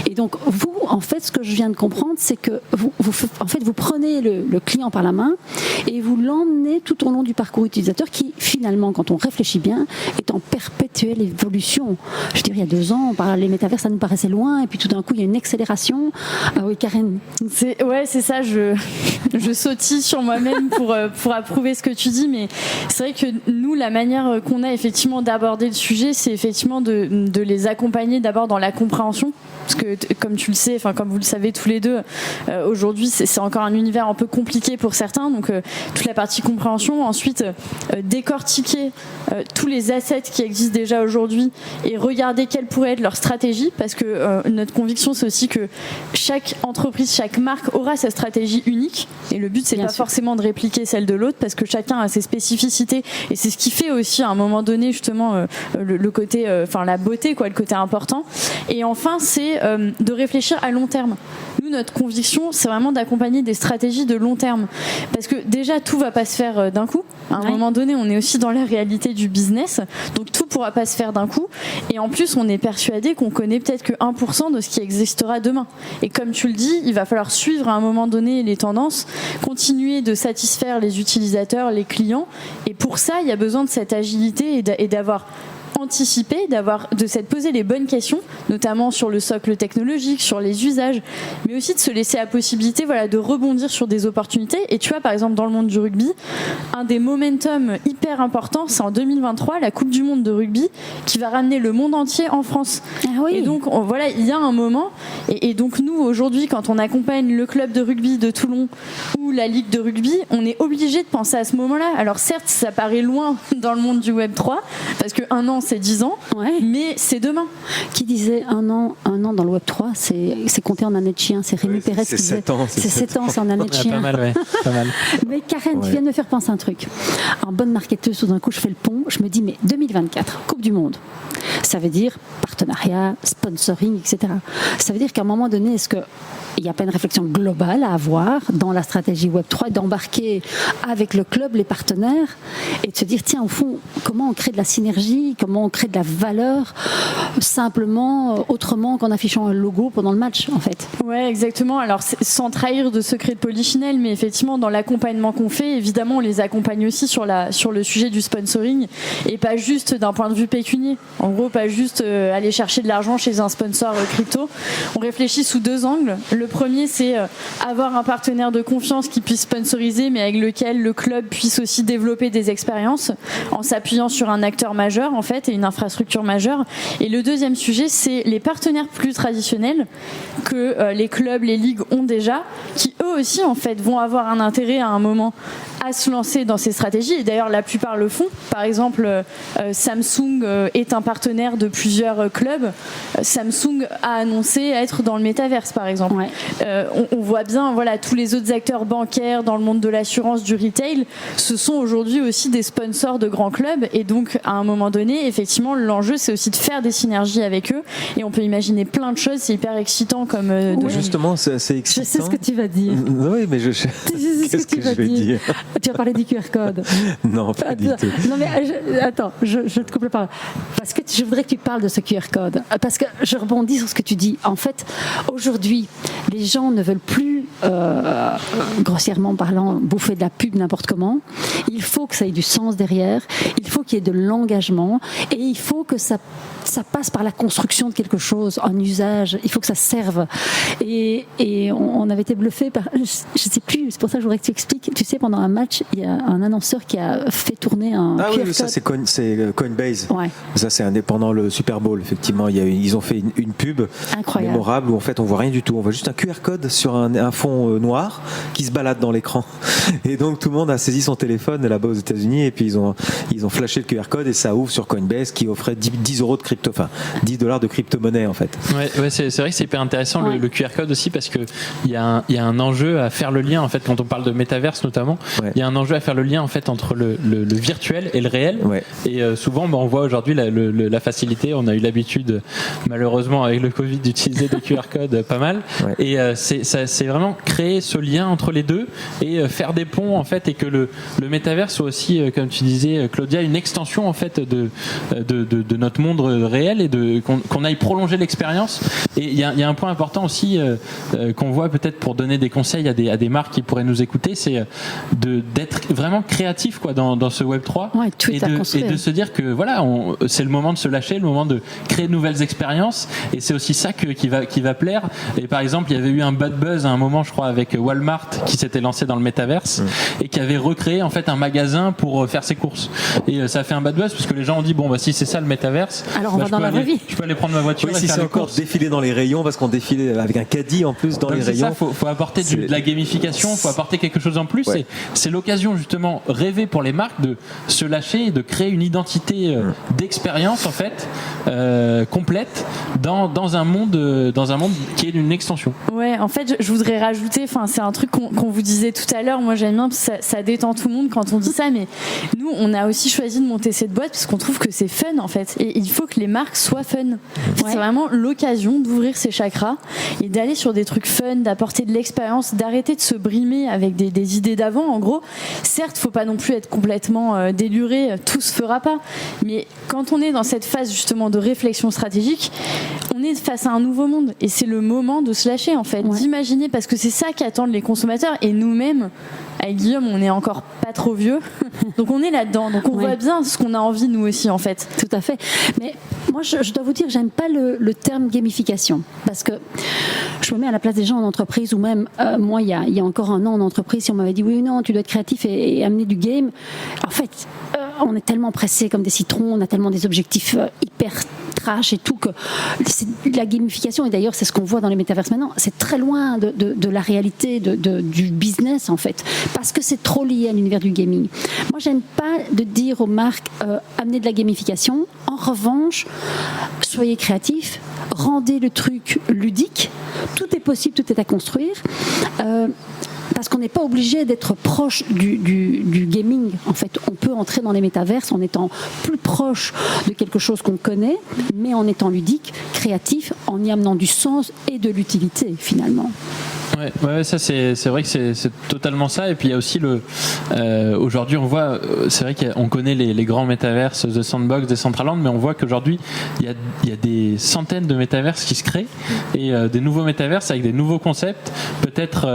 Et donc, vous, en fait, ce que je viens de comprendre, c'est que vous prenez le client par la main et vous l'emmenez tout au long du parcours utilisateur qui, finalement, quand on réfléchit bien, est en perpétuelle évolution. Je dirais, il y a 2 ans, les métavers, ça nous paraissait loin, et puis tout d'un coup, il y a une accélération. Ah oui, Karen. C'est ça, je sautille sur moi-même pour approuver ce que tu dis, mais c'est vrai que nous, la manière qu'on a effectivement d'aborder le sujet, c'est effectivement de les accompagner d'abord dans la compréhension, parce que comme tu le sais, enfin comme vous le savez tous les deux, aujourd'hui c'est encore un univers un peu compliqué pour certains, donc toute la partie compréhension, ensuite décortiquer tous les assets qui existent déjà aujourd'hui et regarder quelle pourrait être leur stratégie, parce que notre conviction c'est aussi que chaque entreprise, chaque marque aura sa stratégie unique, et le but c'est pas forcément de répliquer celle de l'autre, parce que chacun a ses spécificités, et c'est ce qui fait aussi à un moment donné justement le côté, la beauté, le côté important. Et enfin c'est de réfléchir à long terme. Nous, notre conviction, c'est vraiment d'accompagner des stratégies de long terme. Parce que déjà, tout ne va pas se faire d'un coup. À un moment donné, on est aussi dans la réalité du business. Donc, tout ne pourra pas se faire d'un coup. Et en plus, on est persuadé qu'on connaît peut-être que 1% de ce qui existera demain. Et comme tu le dis, il va falloir suivre à un moment donné les tendances, continuer de satisfaire les utilisateurs, les clients. Et pour ça, il y a besoin de cette agilité et d'avoir anticiper, de s'être posé les bonnes questions, notamment sur le socle technologique, sur les usages, mais aussi de se laisser la possibilité de rebondir sur des opportunités. Et tu vois, par exemple, dans le monde du rugby, un des momentum hyper importants, c'est en 2023, la Coupe du Monde de rugby, qui va ramener le monde entier en France. Ah oui. Et donc, il y a un moment, et donc nous, aujourd'hui, quand on accompagne le club de rugby de Toulon ou la Ligue de rugby, on est obligé de penser à ce moment-là. Alors certes, ça paraît loin dans le monde du Web 3, parce qu'un an, c'est 10 ans, mais c'est demain. Qui disait un an dans le Web 3, c'est compté en année de chien. C'est Rémi Pérez qui disait. C'est 7 ans, c'est en année de chien. Pas mal. Mais Karen, tu viens de me faire penser un truc. En bonne marketeuse, tout d'un coup, je fais le pont. Je me dis, mais 2024, Coupe du Monde. Ça veut dire partenariat, sponsoring, etc. Ça veut dire qu'à un moment donné, est-ce que il n'y a pas une réflexion globale à avoir dans la stratégie Web3, d'embarquer avec le club les partenaires et de se dire, tiens, au fond, comment on crée de la synergie, comment on crée de la valeur simplement, autrement qu'en affichant un logo pendant le match, en fait. Ouais, exactement. Alors, sans trahir de secret de polichinelle, mais effectivement, dans l'accompagnement qu'on fait, évidemment, on les accompagne aussi sur le sujet du sponsoring, et pas juste d'un point de vue pécunier. En gros, pas juste aller chercher de l'argent chez un sponsor crypto. On réfléchit sous 2 angles. Le premier, c'est avoir un partenaire de confiance qui puisse sponsoriser, mais avec lequel le club puisse aussi développer des expériences en s'appuyant sur un acteur majeur, en fait, et une infrastructure majeure. Et le deuxième sujet, c'est les partenaires plus traditionnels que les clubs, les ligues ont déjà, qui eux aussi, en fait, vont avoir un intérêt à un moment à se lancer dans ces stratégies. Et d'ailleurs, la plupart le font. Par exemple, Samsung est un partenaire de plusieurs clubs. Samsung a annoncé être dans le métaverse, par exemple. Ouais. On voit bien, tous les autres acteurs bancaires dans le monde de l'assurance, du retail, ce sont aujourd'hui aussi des sponsors de grands clubs. Et donc, à un moment donné, effectivement, l'enjeu, c'est aussi de faire des synergies avec eux. Et on peut imaginer plein de choses. C'est hyper excitant comme. Justement, c'est assez excitant. Je sais ce que tu vas dire. Oui, mais qu'est-ce que je vais dire? Tu vas parler du QR code. Non, pas du tout. Non, mais attends, je te coupe la parole. Parce que je voudrais que tu parles de ce QR code. Parce que je rebondis sur ce que tu dis. En fait, aujourd'hui, les gens ne veulent plus, grossièrement parlant, bouffer de la pub n'importe comment. Il faut que ça ait du sens derrière. Il faut qu'il y ait de l'engagement. Et il faut que ça passe par la construction de quelque chose en usage. Il faut que ça serve. Et on avait été bluffé par. Je ne sais plus, c'est pour ça que je voudrais que tu expliques. Tu sais, pendant un match, il y a un annonceur qui a fait tourner un QR code. Ça c'est Coinbase. Ouais. Ça c'est pendant le Super Bowl, effectivement. Ils ont fait une pub incroyable, mémorable où en fait on voit rien du tout. On voit juste un QR code sur un fond fond noir qui se balade dans l'écran. Et donc tout le monde a saisi son téléphone là-bas aux États-Unis et puis ils ont flashé le QR code et ça ouvre sur Coinbase qui offrait 10 euros de $10 de crypto-monnaie en fait. Ouais, c'est vrai que c'est hyper intéressant le QR code aussi parce que il y a un enjeu à faire le lien en fait quand on parle de métaverse notamment. Il y a un enjeu à faire le lien en fait entre le virtuel et le réel. Et souvent on voit aujourd'hui la facilité. On a eu l'habitude malheureusement avec le Covid d'utiliser des QR codes pas mal. Et c'est vraiment créer ce lien entre les deux et faire des ponts en fait et que le métavers soit aussi comme tu disais Claudia une extension en fait de notre monde réel et qu'on aille prolonger l'expérience. Et il y a un point important aussi qu'on voit peut-être pour donner des conseils à des marques qui pourraient nous écouter, c'est d'être vraiment créatif quoi dans ce Web3 et de se dire que voilà c'est le moment de se lâcher, le moment de créer de nouvelles expériences et c'est aussi ça qui va plaire. Et par exemple il y avait eu un bad buzz à un moment je crois avec Walmart qui s'était lancé dans le métaverse et qui avait recréé en fait un magasin pour faire ses courses et ça a fait un bad buzz parce que les gens ont dit bon bah si c'est ça le métaverse alors on va dans la vraie vie. Je peux aller prendre ma voiture et si faire c'est des encore courses. Défiler dans les rayons parce qu'on défile avec un caddie en plus dans les rayons. Faut apporter de la gamification, faut apporter quelque chose en plus. C'est l'occasion justement rêvée pour les marques de se lâcher et de créer une identité d'expérience en fait complète dans un monde qui est une extension. Ouais, en fait je voudrais rajouter, enfin c'est un truc qu'on vous disait tout à l'heure. Moi j'aime bien parce que ça détend tout le monde quand on dit ça, mais nous on a aussi choisi de monter cette boîte parce qu'on trouve que c'est fun en fait et il faut que les marques soient fun. C'est vraiment l'occasion d'ouvrir ses chakras et d'aller sur des trucs fun, d'apporter de l'expérience, d'arrêter de se brimer avec des idées d'avant. En gros, certes, faut pas non plus être complètement déluré, tout se fera pas. Mais quand on est dans cette phase justement de réflexion stratégique, on est face à un nouveau monde et c'est le moment de se lâcher en fait, d'imaginer parce que c'est ça qu'attendent les consommateurs et nous-mêmes. Avec Guillaume, on est encore pas trop vieux, donc on est là-dedans, donc on voit bien ce qu'on a envie nous aussi en fait. Tout à fait. Mais moi, je dois vous dire, j'aime pas le terme gamification parce que je me mets à la place des gens en entreprise ou même moi, il y a encore un an en entreprise, si on m'avait dit oui ou non, tu dois être créatif et amener du game. En fait, on est tellement pressés comme des citrons, on a tellement des objectifs hyper trash et tout que la gamification, et d'ailleurs c'est ce qu'on voit dans les métaverses maintenant, c'est très loin de la réalité du business en fait, parce que c'est trop lié à l'univers du gaming. Moi j'aime pas de dire aux marques amenez de la gamification, en revanche soyez créatifs, rendez le truc ludique, tout est possible, tout est à construire. Parce qu'on n'est pas obligé d'être proche du gaming. En fait, on peut entrer dans les métaverses en étant plus proche de quelque chose qu'on connaît, mais en étant ludique, créatif, en y amenant du sens et de l'utilité, finalement. Ouais, ça c'est vrai que c'est totalement ça. Et puis il y a aussi aujourd'hui on voit, c'est vrai qu'on connaît les grands métaverses, The Sandbox, Decentraland, mais on voit qu'aujourd'hui il y a des centaines de métaverses qui se créent et des nouveaux métaverses avec des nouveaux concepts. Peut-être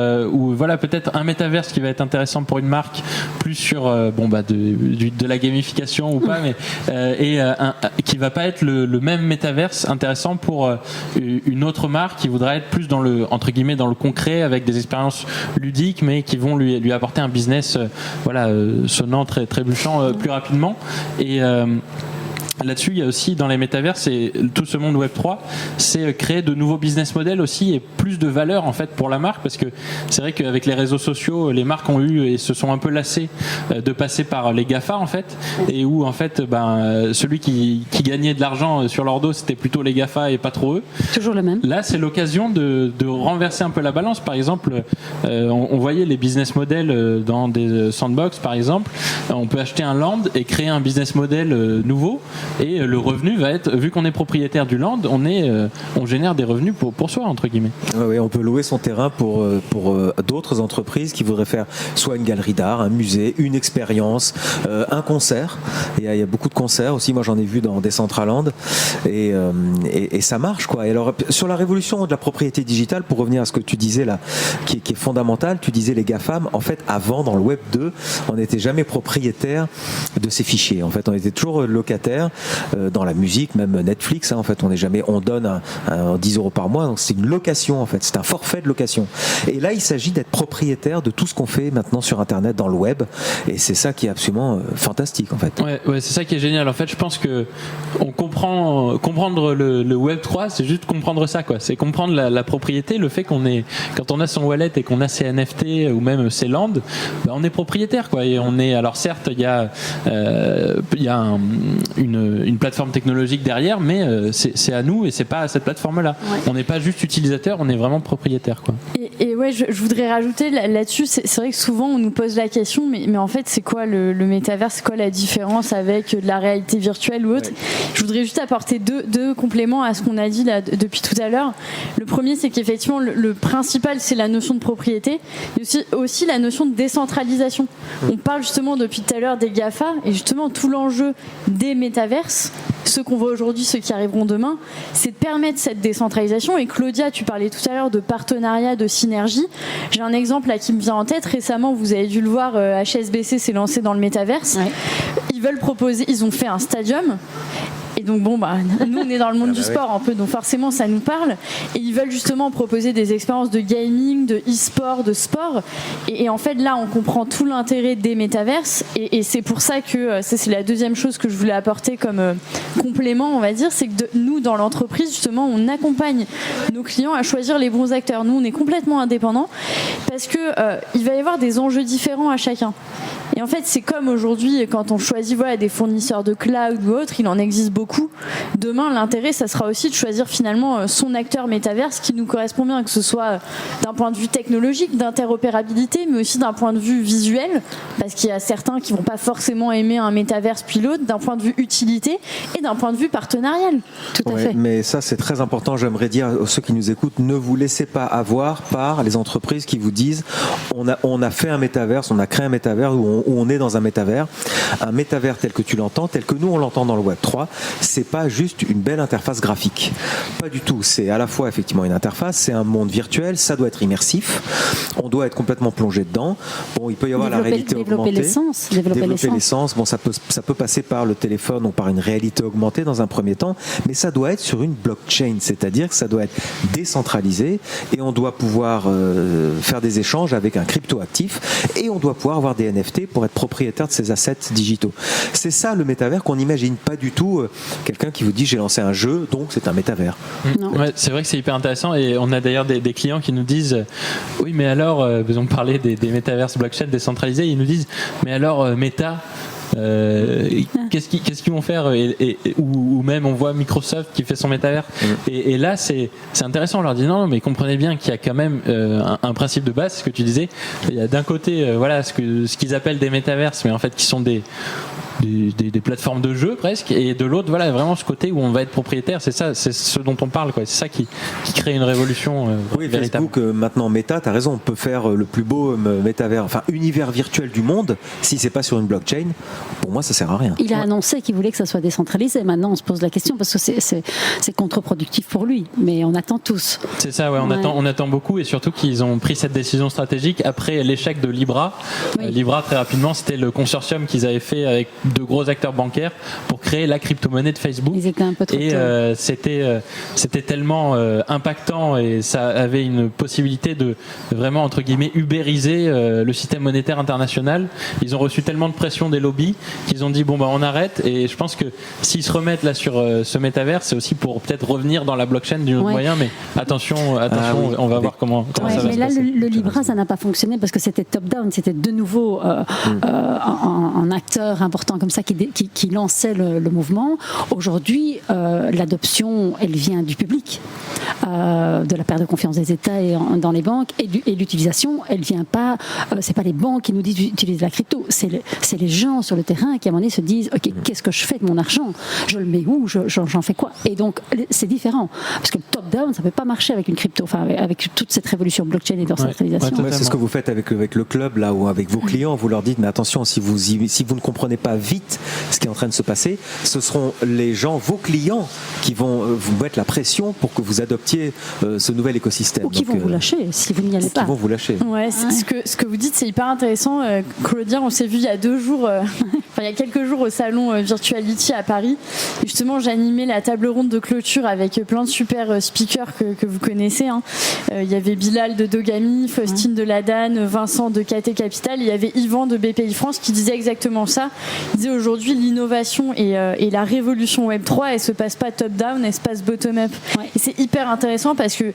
peut-être un métaverse qui va être intéressant pour une marque, plus sur de la gamification ou pas, mais qui va pas être le même métaverse intéressant pour une autre marque qui voudrait être plus dans le entre guillemets dans le concret avec des expériences ludiques mais qui vont lui apporter un business sonnant, très trébuchant plus rapidement. Et là-dessus, il y a aussi dans les métaverses et tout ce monde Web3, c'est créer de nouveaux business models aussi et plus de valeur en fait pour la marque, parce que c'est vrai qu'avec les réseaux sociaux, les marques ont eu et se sont un peu lassées de passer par les GAFA en fait, et où en fait celui qui gagnait de l'argent sur leur dos, c'était plutôt les GAFA et pas trop eux. Toujours le même. Là, c'est l'occasion de renverser un peu la balance. Par exemple, on voyait les business models dans des sandbox par exemple. On peut acheter un land et créer un business model nouveau. Et le revenu va être, vu qu'on est propriétaire du land, on génère des revenus pour soi entre guillemets. Oui, on peut louer son terrain pour d'autres entreprises qui voudraient faire soit une galerie d'art, un musée, une expérience, un concert. Il y a beaucoup de concerts aussi. Moi, j'en ai vu dans Decentraland et ça marche quoi. Et alors sur la révolution de la propriété digitale, pour revenir à ce que tu disais là, qui est fondamental, tu disais les GAFAM. En fait, avant dans le Web 2, on n'était jamais propriétaire de ces fichiers. En fait, on était toujours locataire. dans la musique, même Netflix. En fait, on donne 10 € par mois, donc c'est une location en fait, c'est un forfait de location. Et là, il s'agit d'être propriétaire de tout ce qu'on fait maintenant sur Internet, dans le web, et c'est ça qui est absolument fantastique en fait. Ouais, c'est ça qui est génial. En fait, je pense que comprendre le Web 3, c'est juste comprendre ça, quoi. C'est comprendre la propriété, le fait quand on a son wallet et qu'on a ses NFT ou même ses lands, on est propriétaire, quoi. Et on est, alors certes, il y a une plateforme technologique derrière, mais c'est à nous et c'est pas à cette plateforme-là. Ouais. On n'est pas juste utilisateur, on est vraiment propriétaire, quoi. Et ouais, je voudrais rajouter là-dessus, c'est vrai que souvent on nous pose la question, mais en fait, c'est quoi le métavers, c'est quoi la différence avec de la réalité virtuelle ou autre? Ouais. Je voudrais juste apporter deux compléments à ce qu'on a dit là depuis tout à l'heure. Le premier, c'est qu'effectivement, le principal, c'est la notion de propriété, mais aussi la notion de décentralisation. On parle justement depuis tout à l'heure des GAFA, et justement tout l'enjeu des métaverses, ceux qu'on voit aujourd'hui, ceux qui arriveront demain, c'est de permettre cette décentralisation. Et Claudia, tu parlais tout à l'heure de partenariat, de synergie. J'ai un exemple là qui me vient en tête. Récemment, vous avez dû le voir, HSBC s'est lancé dans le métaverse. Ouais. Ils ont fait un stadium. Et donc nous on est dans le monde du sport un peu, donc forcément ça nous parle, et ils veulent justement proposer des expériences de gaming, de e-sport, de sport, et en fait là on comprend tout l'intérêt des métaverses, et c'est pour ça que c'est la deuxième chose que je voulais apporter comme complément, on va dire, c'est que nous dans l'entreprise justement on accompagne nos clients à choisir les bons acteurs. Nous on est complètement indépendants parce que il va y avoir des enjeux différents à chacun. Et en fait, c'est comme aujourd'hui, quand on choisit des fournisseurs de cloud ou autres, il en existe beaucoup. Demain, l'intérêt, ça sera aussi de choisir finalement son acteur métaverse qui nous correspond bien, que ce soit d'un point de vue technologique, d'interopérabilité, mais aussi d'un point de vue visuel, parce qu'il y a certains qui vont pas forcément aimer un métaverse puis l'autre, d'un point de vue utilité et d'un point de vue partenarial. Tout à fait. Mais ça, c'est très important. J'aimerais dire à ceux qui nous écoutent, ne vous laissez pas avoir par les entreprises qui vous disent on a fait un métaverse, on a créé un métaverse où on est dans un métavers. Un métavers tel que tu l'entends, tel que nous on l'entend dans le Web 3, c'est pas juste une belle interface graphique. Pas du tout. C'est à la fois effectivement une interface, c'est un monde virtuel, ça doit être immersif, on doit être complètement plongé dedans. Bon, il peut y avoir la réalité augmentée. Développer l'essence. Bon, ça peut passer par le téléphone ou par une réalité augmentée dans un premier temps, mais ça doit être sur une blockchain, c'est-à-dire que ça doit être décentralisé et on doit pouvoir faire des échanges avec un crypto-actif et on doit pouvoir avoir des NFT pour être propriétaire de ces assets digitaux. C'est ça le métavers qu'on n'imagine pas du tout. Quelqu'un qui vous dit j'ai lancé un jeu, donc c'est un métavers. Ouais, c'est vrai que c'est hyper intéressant et on a d'ailleurs des clients qui nous disent oui mais alors, on parlait des métaverses blockchain décentralisés, ils nous disent mais alors Meta, qu'est-ce qu'ils vont faire ou même on voit Microsoft qui fait son métavers et là c'est intéressant, on leur dit non mais comprenez bien qu'il y a quand même un principe de base, ce que tu disais, il y a d'un côté ce qu'ils appellent des métaverses mais en fait qui sont des plateformes de jeu presque, et de l'autre vraiment ce côté où on va être propriétaire, c'est ça, c'est ce dont on parle, quoi. C'est ça qui crée une révolution véritable. Facebook maintenant Meta, t'as raison, on peut faire le plus beau métavers, enfin univers virtuel du monde, si c'est pas sur une blockchain, pour moi ça sert à rien. Il a annoncé qu'il voulait que ça soit décentralisé, maintenant on se pose la question parce que c'est contre-productif pour lui, mais on attend tous. C'est ça, on attend beaucoup, et surtout qu'ils ont pris cette décision stratégique après l'échec de Libra. Libra, très rapidement, c'était le consortium qu'ils avaient fait avec de gros acteurs bancaires pour créer la crypto-monnaie de Facebook. Ils étaient un peu trop tôt. C'était tellement impactant et ça avait une possibilité de vraiment entre guillemets ubériser le système monétaire international. Ils ont reçu tellement de pression des lobbies qu'ils ont dit on arrête, et je pense que s'ils se remettent là sur ce métavers, c'est aussi pour peut-être revenir dans la blockchain d'une autre moyen, mais attention, on va voir comment ça va se passer. Mais là le Libra ça n'a pas fonctionné parce que c'était top-down, c'était de nouveau un acteur important comme ça qui lançait le mouvement. Aujourd'hui, l'adoption, elle vient du public, de la perte de confiance des États et dans les banques, et l'utilisation, elle vient pas. C'est pas les banques qui nous disent d'utiliser la crypto, c'est les gens sur le terrain qui à un moment donné se disent ok, qu'est-ce que je fais de mon argent, je le mets où, j'en fais quoi, et donc c'est différent parce que le top-down ça peut pas marcher avec une crypto, avec toute cette révolution blockchain et de centralisation. C'est ce que vous faites avec le club là, ou avec vos clients, vous leur dites mais attention, si vous ne comprenez pas vite ce qui est en train de se passer, ce seront les gens, vos clients, qui vont vous mettre la pression pour que vous adoptiez acceptiez ce nouvel écosystème. Ou qui vont vous lâcher si vous n'y allez pas. Qui vont vous lâcher. Ouais, ce que vous dites, c'est hyper intéressant. Claudia, on s'est vu il y a 2 jours, il y a quelques jours au salon Virtuality à Paris. Et justement, j'animais la table ronde de clôture avec plein de super speakers que vous connaissez. Hein. Il y avait Bilal de Dogami, Faustine de Ladane, Vincent de KT Capital. Il y avait Yvan de BPI France qui disait exactement ça. Il disait aujourd'hui l'innovation et la révolution Web3, elle se passe pas top-down, elle se passe bottom-up. Ouais. Et c'est hyper intéressant parce que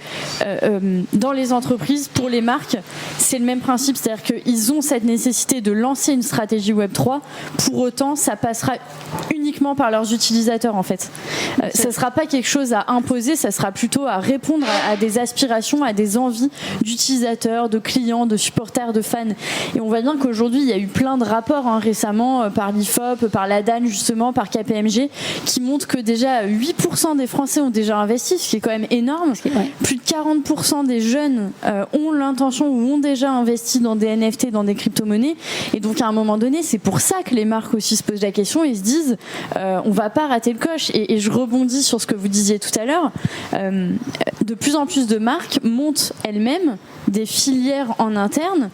dans les entreprises, pour les marques, c'est le même principe, c'est-à-dire qu'ils ont cette nécessité de lancer une stratégie Web3. Pour autant, ça passera uniquement par leurs utilisateurs en fait. Ça ne sera pas quelque chose à imposer, ça sera plutôt à répondre à des aspirations, à des envies d'utilisateurs, de clients, de supporters, de fans. Et on voit bien qu'aujourd'hui, il y a eu plein de rapports récemment par l'IFOP, par l'ADAN justement, par KPMG, qui montrent que déjà 8% des Français ont déjà investi, ce qui est quand même énorme. Ouais. Plus de 40% des jeunes ont l'intention ou ont déjà investi dans des NFT, dans des crypto-monnaies. Et donc à un moment donné, c'est pour ça que les marques aussi se posent la question et se disent on va pas rater le coche. Et je rebondis sur ce que vous disiez tout à l'heure. De plus en plus de marques montent elles-mêmes des filières en interne,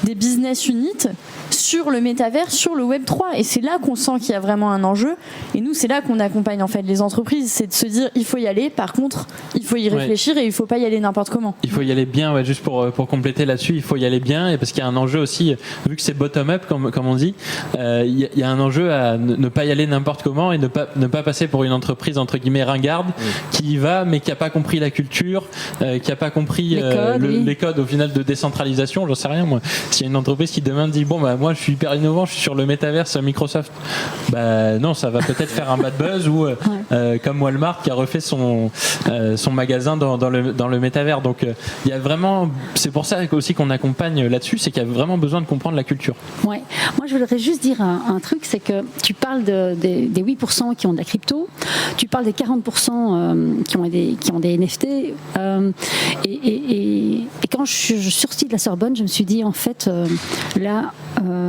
des business units sur le métavers, sur le Web3. Et c'est là qu'on sent qu'il y a vraiment un enjeu. Et nous, c'est là qu'on accompagne en fait les entreprises. C'est de se dire, il faut y aller. Par contre, il faut y réfléchir et il ne faut pas y aller n'importe comment. Il faut y aller bien, juste pour compléter là-dessus, il faut y aller bien. Et parce qu'il y a un enjeu aussi, vu que c'est bottom-up, comme on dit, il y a un enjeu à ne pas y aller n'importe comment et ne pas passer pour une entreprise, entre guillemets, ringarde, qui y va, mais qui n'a pas compris la culture, qui n'a pas compris les codes au final de décentralisation. J'en sais rien, moi. S'il y a une entreprise qui demain dit, bon, bah, moi, je suis hyper innovant, je suis sur le métaverse Microsoft. Bah non, ça va peut-être faire un bad buzz ou comme Walmart qui a refait son magasin dans le métavers. Donc il y a vraiment, c'est pour ça aussi qu'on accompagne là-dessus, c'est qu'il y a vraiment besoin de comprendre la culture. Ouais. Moi, je voudrais juste dire un truc, c'est que tu parles des 8% qui ont de la crypto, tu parles des 40% qui ont des NFT, et quand je suis sortie de la Sorbonne, je me suis dit en fait là.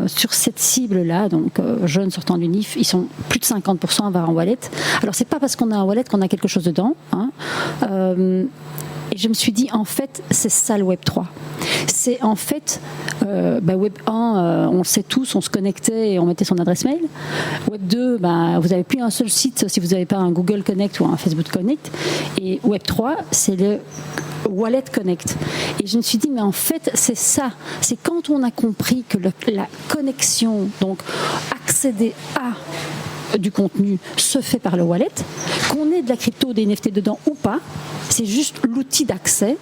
Sur cette cible-là, donc jeunes sortant de l'UNIF, ils sont plus de 50% à avoir un wallet. Alors, c'est pas parce qu'on a un wallet qu'on a quelque chose dedans. Hein. Et je me suis dit, en fait, c'est ça le Web 3. C'est en fait, Web 1, on le sait tous, on se connectait et on mettait son adresse mail. Web 2, vous n'avez plus un seul site si vous n'avez pas un Google Connect ou un Facebook Connect. Et Web 3, c'est le Wallet Connect. Et je me suis dit, mais en fait, c'est ça. C'est quand on a compris que la connexion, donc accéder à du contenu, se fait par le wallet, qu'on ait de la crypto, des NFT dedans ou pas, c'est juste l'outil d'accès.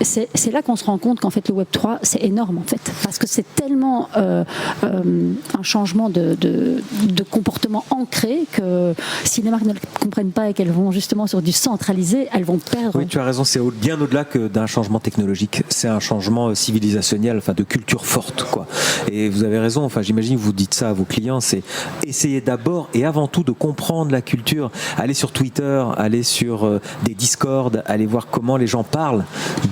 C'est là qu'on se rend compte qu'en fait le Web3 c'est énorme en fait, parce que c'est tellement un changement de comportement ancré que si les marques ne le comprennent pas et qu'elles vont justement sur du centralisé, elles vont perdre. Oui, tu as raison, c'est bien au-delà que d'un changement technologique, c'est un changement civilisationnel, enfin de culture forte quoi. Et vous avez raison, enfin j'imagine que vous dites ça à vos clients, c'est essayer d'abord et avant tout de comprendre la culture, aller sur Twitter, aller sur des Discord, aller voir comment les gens parlent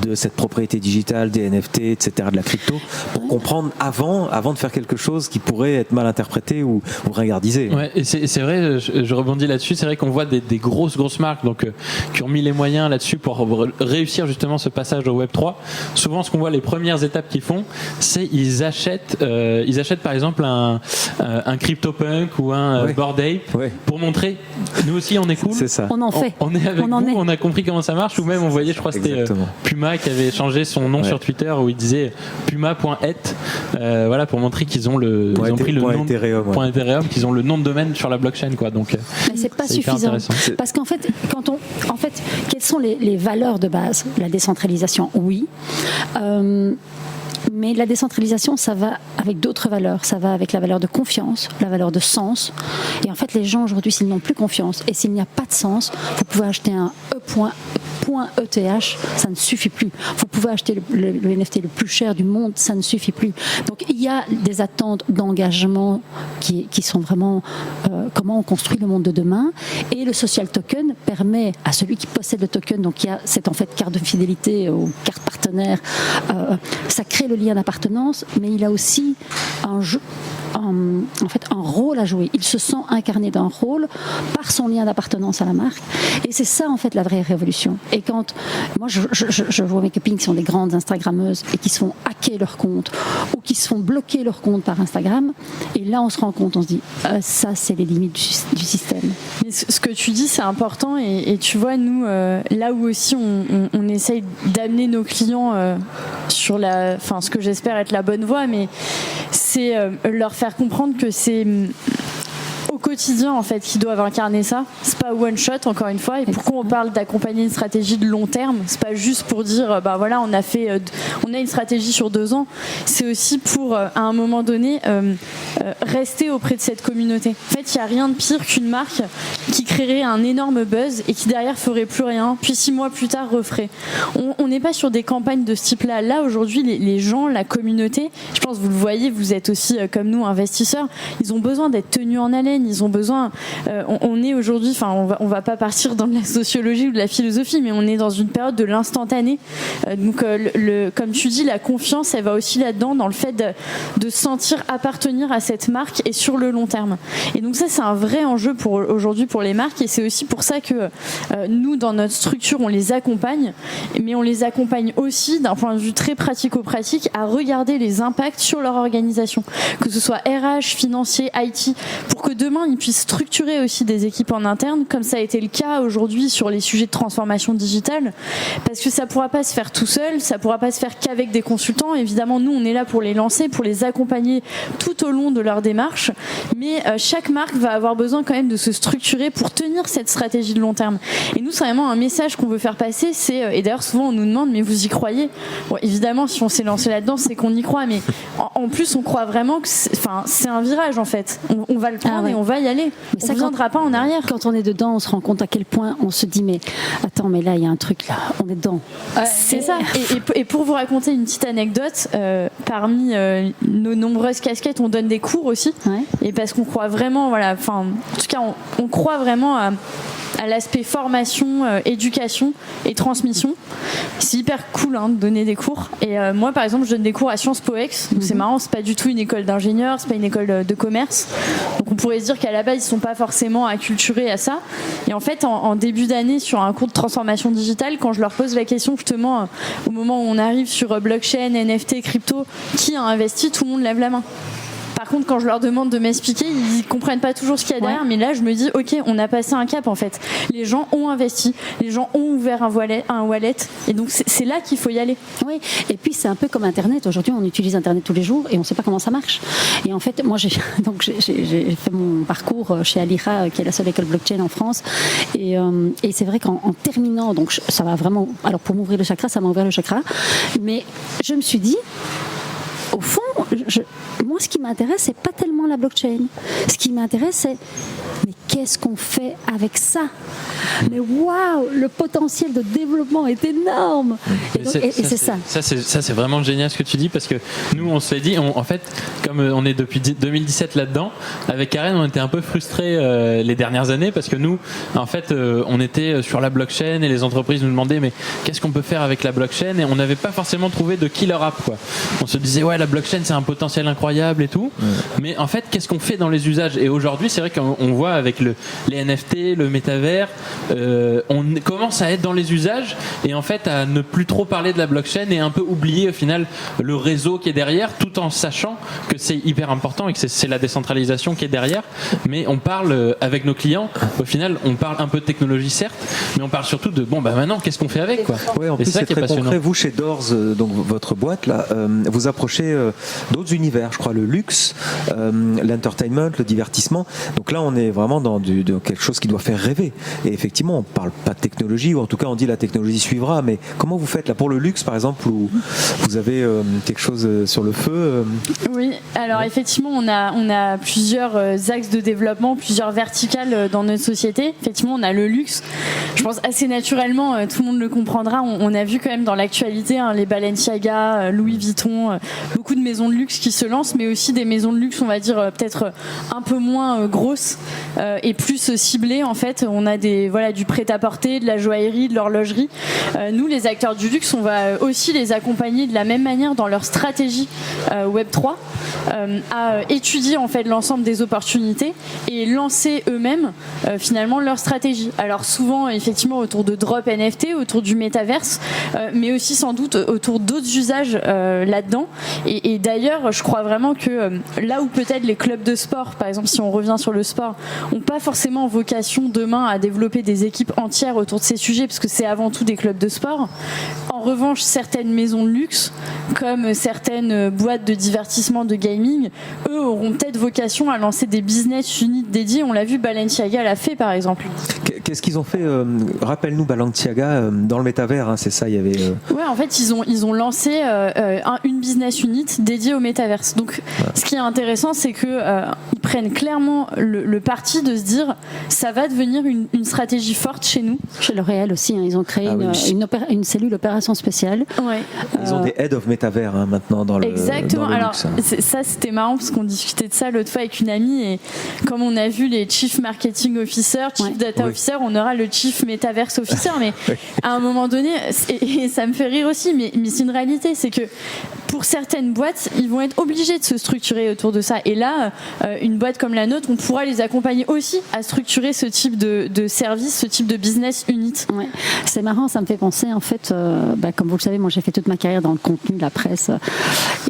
de cette propriété digitale, des NFT, etc., de la crypto, pour comprendre avant de faire quelque chose qui pourrait être mal interprété ou ringardisé. Ouais, et c'est vrai, je rebondis là-dessus, c'est vrai qu'on voit des grosses marques donc, qui ont mis les moyens là-dessus pour réussir justement ce passage au Web3. Souvent, ce qu'on voit, les premières étapes qu'ils font, c'est ils achètent par exemple un CryptoPunk ou un Bored Ape pour montrer, nous aussi on est cool. C'est ça. On en fait. On est avec vous, on a compris comment ça marche, ou même on voyait, je crois que c'était Puma qui avait changé son nom sur Twitter où il disait puma.et, voilà, pour montrer qu'ils ont ils ont pris le nom Ethereum, qu'ils ont le nom de domaine sur la blockchain quoi. Donc mais c'est pas suffisant parce qu'en fait quelles sont les valeurs de base? La décentralisation, oui. Mais la décentralisation, ça va avec d'autres valeurs. Ça va avec la valeur de confiance, la valeur de sens. Et en fait, les gens aujourd'hui, s'ils n'ont plus confiance et s'il n'y a pas de sens, vous pouvez acheter un .eth, ça ne suffit plus. Vous pouvez acheter le NFT le plus cher du monde, ça ne suffit plus. Donc il y a des attentes d'engagement qui sont vraiment comment on construit le monde de demain. Et le social token permet à celui qui possède le token, donc il y a cette en fait carte de fidélité ou carte partenaire, ça crée le lien d'appartenance, mais il a aussi en fait un rôle à jouer. Il se sent incarné d'un rôle par son lien d'appartenance à la marque. Et c'est ça en fait la vraie révolution. Et quand moi je vois mes copines qui sont des grandes Instagrammeuses et qui se font hacker leur compte ou qui se font bloquer leur compte par Instagram, et là on se rend compte, on se dit ça c'est les limites du système. Mais ce que tu dis c'est important et tu vois nous là où aussi on essaye d'amener nos clients sur ce que j'espère être la bonne voie, mais c'est leur faire comprendre que c'est au quotidien en fait qui doivent incarner ça. C'est pas one shot encore une fois. Et pourquoi on parle d'accompagner une stratégie de long terme, c'est pas juste pour dire voilà on a une stratégie sur 2 ans. C'est aussi pour à un moment donné rester auprès de cette communauté. En fait il y a rien de pire qu'une marque qui créerait un énorme buzz et qui derrière ferait plus rien, puis 6 mois plus tard referait. On n'est pas sur des campagnes de ce type-là. Là aujourd'hui les gens, la communauté, je pense vous le voyez, vous êtes aussi comme nous investisseurs, ils ont besoin d'être tenus en haleine. Ils ont besoin. On est aujourd'hui, on va pas partir dans de la sociologie ou de la philosophie, mais on est dans une période de l'instantané. Donc, comme tu dis, la confiance, elle va aussi là-dedans, dans le fait de sentir appartenir à cette marque et sur le long terme. Et donc ça, c'est un vrai enjeu aujourd'hui pour les marques, et c'est aussi pour ça que nous, dans notre structure, on les accompagne, mais on les accompagne aussi d'un point de vue très pratico-pratique à regarder les impacts sur leur organisation, que ce soit RH, financier, IT, pour que demain ils puissent structurer aussi des équipes en interne, comme ça a été le cas aujourd'hui sur les sujets de transformation digitale, parce que ça pourra pas se faire tout seul, ça pourra pas se faire qu'avec des consultants. Évidemment, nous on est là pour les lancer, pour les accompagner tout au long de leur démarche, mais chaque marque va avoir besoin quand même de se structurer pour tenir cette stratégie de long terme. Et nous, c'est vraiment un message qu'on veut faire passer, et d'ailleurs souvent on nous demande mais vous y croyez? Bon, évidemment, si on s'est lancé là-dedans, c'est qu'on y croit, mais en plus on croit vraiment que c'est un virage en fait. On va le prendre et on va y aller. Mais ça ne viendra pas en arrière. Quand on est dedans, on se rend compte à quel point on se dit mais attends, mais là il y a un truc là, on est dedans. C'est ça. Et pour vous raconter une petite anecdote, parmi nos nombreuses casquettes, on donne des cours aussi. Ouais. Et parce qu'on croit vraiment, en tout cas on croit vraiment à l'aspect formation, éducation et transmission. C'est hyper cool de donner des cours. Et moi, par exemple, je donne des cours à Sciences Po Ex. Donc c'est marrant, c'est pas du tout une école d'ingénieur, c'est pas une école de commerce. Donc on pourrait se dire qu'à la base, ils sont pas forcément acculturés à ça. Et en fait, en début d'année, sur un cours de transformation digitale, quand je leur pose la question justement, au moment où on arrive sur blockchain, NFT, crypto, qui a investi, tout le monde lève la main. Par contre, quand je leur demande de m'expliquer, ils comprennent pas toujours ce qu'il y a derrière, mais là, je me dis, ok, on a passé un cap en fait. Les gens ont investi, les gens ont ouvert un wallet, et donc c'est là qu'il faut y aller. Oui, et puis c'est un peu comme Internet. Aujourd'hui, on utilise Internet tous les jours et on sait pas comment ça marche. Et en fait, moi, j'ai fait mon parcours chez Alira, qui est la seule école blockchain en France, et c'est vrai qu'en terminant, donc ça va vraiment. Alors pour m'ouvrir le chakra, ça m'a ouvert le chakra, mais je me suis dit. Au fond, moi, ce qui m'intéresse, c'est pas tellement la blockchain. Ce qui m'intéresse, c'est mais qu'est-ce qu'on fait avec ça? Mais waouh, le potentiel de développement est énorme. Et c'est ça. Ça, c'est vraiment génial ce que tu dis, parce que nous, on s'est dit, en fait, comme on est depuis 2017 là-dedans, avec Karen, on était un peu frustrés les dernières années, parce que nous, en fait, on était sur la blockchain et les entreprises nous demandaient, mais qu'est-ce qu'on peut faire avec la blockchain? Et on n'avait pas forcément trouvé de killer app, quoi. On se disait, ouais, la blockchain, c'est un potentiel incroyable et tout. Mais en fait, qu'est-ce qu'on fait dans les usages? Et aujourd'hui, c'est vrai qu'on voit avec les NFT, le métavers, on commence à être dans les usages et en fait à ne plus trop parler de la blockchain et un peu oublier au final le réseau qui est derrière, tout en sachant que c'est hyper important et que c'est la décentralisation qui est derrière. Mais on parle avec nos clients, au final on parle un peu de technologie certes, mais on parle surtout de maintenant qu'est-ce qu'on fait avec, quoi. Ouais, en plus c'est très concret. Vous chez Doors, donc votre boîte là, vous approchez d'autres univers, je crois le luxe, l'entertainment, le divertissement. Donc là on est vraiment dans quelque chose qui doit faire rêver. Et effectivement, on parle pas de technologie, ou en tout cas on dit la technologie suivra, mais comment vous faites là pour le luxe par exemple, où vous avez quelque chose sur le feu? Oui, alors effectivement on a plusieurs axes de développement, plusieurs verticales dans notre société. Effectivement on a le luxe, je pense assez naturellement, tout le monde le comprendra, on a vu quand même dans l'actualité les Balenciaga, Louis Vuitton, beaucoup de maisons de luxe qui se lancent, mais aussi des maisons de luxe on va dire peut-être un peu moins grosses, est plus ciblé. En fait, on a du prêt-à-porter, de la joaillerie, de l'horlogerie. Nous, les acteurs du luxe, on va aussi les accompagner de la même manière dans leur stratégie Web3, à étudier en fait l'ensemble des opportunités et lancer eux-mêmes finalement leur stratégie. Alors souvent, effectivement, autour de drop NFT, autour du métaverse, mais aussi sans doute autour d'autres usages là-dedans. Et d'ailleurs, je crois vraiment que là où peut-être les clubs de sport, par exemple, si on revient sur le sport, n'ont pas forcément vocation demain à développer des équipes entières autour de ces sujets, parce que c'est avant tout des clubs de sport. En revanche, certaines maisons de luxe, comme certaines boîtes de divertissement, de gaming, eux auront peut-être vocation à lancer des business units dédiés. On l'a vu, Balenciaga l'a fait par exemple. Qu'est-ce qu'ils ont fait rappelle-nous Balenciaga dans le métavers, hein, c'est ça, il y avait... Ouais, en fait, ils ont lancé une business unit dédiée au métaverse. Donc, ce qui est intéressant, c'est que ils prennent clairement le parti de se dire, ça va devenir une stratégie forte chez nous. Chez L'Oréal aussi, hein, ils ont créé une cellule opération spéciale. Ouais. Ils ont des head of métavers hein, maintenant dans le Exactement. Dans le Alors, luxe, hein. Ça, c'était marrant parce qu'on discutait de ça l'autre fois avec une amie, et comme on a vu les Chief Marketing Officer, Chief Data Officer, on aura le Chief Metaverse Officer, mais à un moment donné, et ça me fait rire aussi, mais c'est une réalité, c'est que pour certaines boîtes, ils vont être obligés de se structurer autour de ça. Et là, une boîte comme la nôtre, on pourra les accompagner aussi à structurer ce type de service, ce type de business unit. Ouais. C'est marrant, ça me fait penser, en fait, comme vous le savez, moi j'ai fait toute ma carrière dans le contenu de la presse.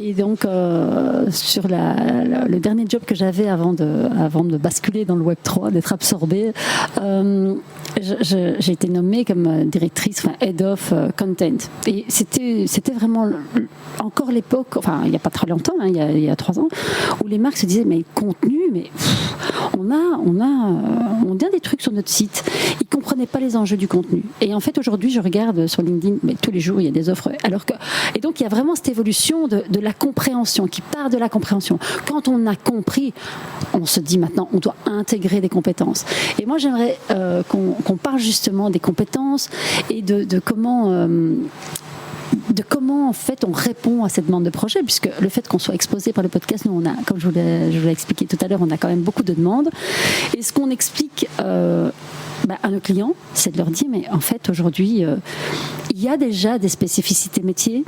Et donc, sur le dernier job que j'avais avant de basculer dans le Web3, d'être absorbée, j'ai été nommée comme directrice, head of content. Et c'était vraiment encore l'époque, enfin il n'y a pas très longtemps, hein, il y a 3 ans, où les marques se disaient mais contenu, mais on a des trucs sur notre site. Ils comprenaient pas les enjeux du contenu. Et en fait aujourd'hui je regarde sur LinkedIn, mais tous les jours il y a des offres. Et donc il y a vraiment cette évolution de la compréhension qui part de la compréhension. Quand on a compris, on se dit maintenant on doit intégrer des compétences. Et moi j'aimerais qu'on parle justement des compétences et de comment en fait on répond à cette demande de projet, puisque le fait qu'on soit exposé par le podcast, nous on a, comme je vous l'ai expliqué tout à l'heure, on a quand même beaucoup de demandes. Et ce qu'on explique à nos clients, c'est de leur dire mais en fait aujourd'hui il y a déjà des spécificités métiers.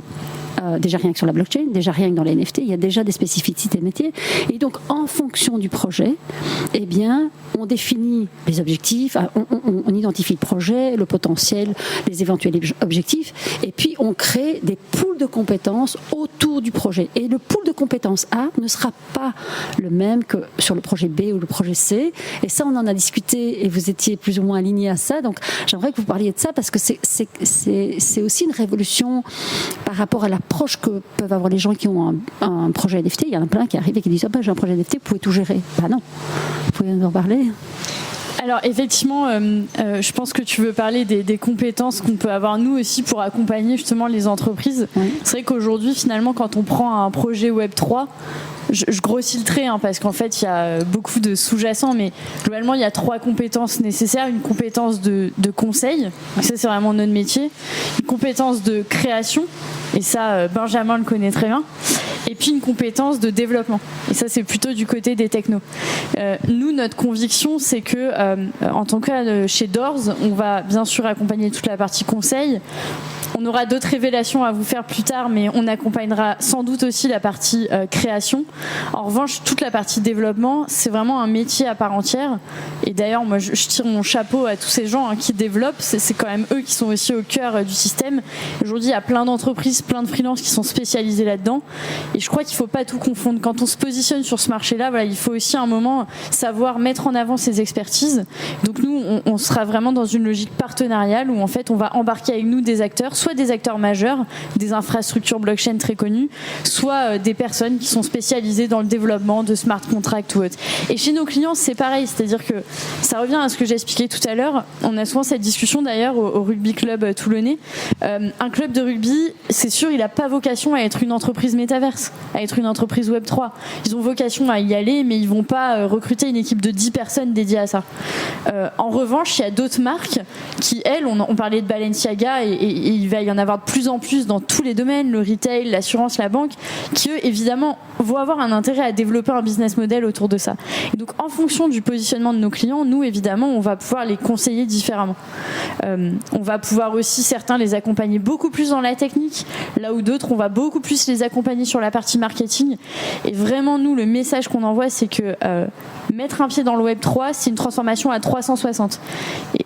Déjà rien que sur la blockchain, déjà rien que dans les NFT, il y a déjà des spécificités métiers. Et donc, en fonction du projet, eh bien, on définit les objectifs, on identifie le projet, le potentiel, les éventuels objectifs, et puis on crée des pools de compétences autour du projet. Et le pool de compétences A ne sera pas le même que sur le projet B ou le projet C. Et ça, on en a discuté et vous étiez plus ou moins alignés à ça. Donc, j'aimerais que vous parliez de ça parce que c'est aussi une révolution par rapport à l'approche que peuvent avoir les gens qui ont un projet NFT. Il y en a plein qui arrivent et qui disent j'ai un projet NFT, vous pouvez tout gérer. Non, vous pouvez nous en parler. Alors effectivement, je pense que tu veux parler des compétences qu'on peut avoir nous aussi pour accompagner justement les entreprises. Oui. C'est vrai qu'aujourd'hui finalement quand on prend un projet Web3, je grossis le trait parce qu'en fait il y a beaucoup de sous-jacents, mais globalement il y a 3 compétences nécessaires. Une compétence de conseil, donc ça c'est vraiment notre métier. Une compétence de création, et ça Benjamin le connaît très bien. Et puis une compétence de développement, et ça c'est plutôt du côté des technos. Nous, notre conviction c'est que en tant que chez Doors, on va bien sûr accompagner toute la partie conseil. On aura d'autres révélations à vous faire plus tard, mais on accompagnera sans doute aussi la partie création. En revanche, toute la partie développement, c'est vraiment un métier à part entière. Et d'ailleurs, moi, je tire mon chapeau à tous ces gens qui développent. C'est quand même eux qui sont aussi au cœur du système. Aujourd'hui, il y a plein d'entreprises, plein de freelances qui sont spécialisés là-dedans. Et je crois qu'il ne faut pas tout confondre. Quand on se positionne sur ce marché-là, voilà, il faut aussi à un moment savoir mettre en avant ses expertises. Donc nous, on sera vraiment dans une logique partenariale où en fait, on va embarquer avec nous des acteurs, soit des acteurs majeurs, des infrastructures blockchain très connues, soit des personnes qui sont spécialisées dans le développement de smart contracts ou autre. Et chez nos clients, c'est pareil, c'est-à-dire que ça revient à ce que j'ai expliqué tout à l'heure. On a souvent cette discussion d'ailleurs au rugby club toulonnais. Un club de rugby, c'est sûr, il n'a pas vocation à être une entreprise métaverse, à être une entreprise Web3. Ils ont vocation à y aller, mais ils ne vont pas recruter une équipe de 10 personnes dédiées à ça. En revanche, il y a d'autres marques qui, elles, on parlait de Balenciaga et il va va y en avoir de plus en plus dans tous les domaines, le retail, l'assurance, la banque, qui eux évidemment vont avoir un intérêt à développer un business model autour de ça. Et donc en fonction du positionnement de nos clients, nous évidemment on va pouvoir les conseiller différemment. On va pouvoir aussi certains les accompagner beaucoup plus dans la technique, là où d'autres on va beaucoup plus les accompagner sur la partie marketing. Et vraiment nous le message qu'on envoie c'est que mettre un pied dans le Web 3 c'est une transformation à 360.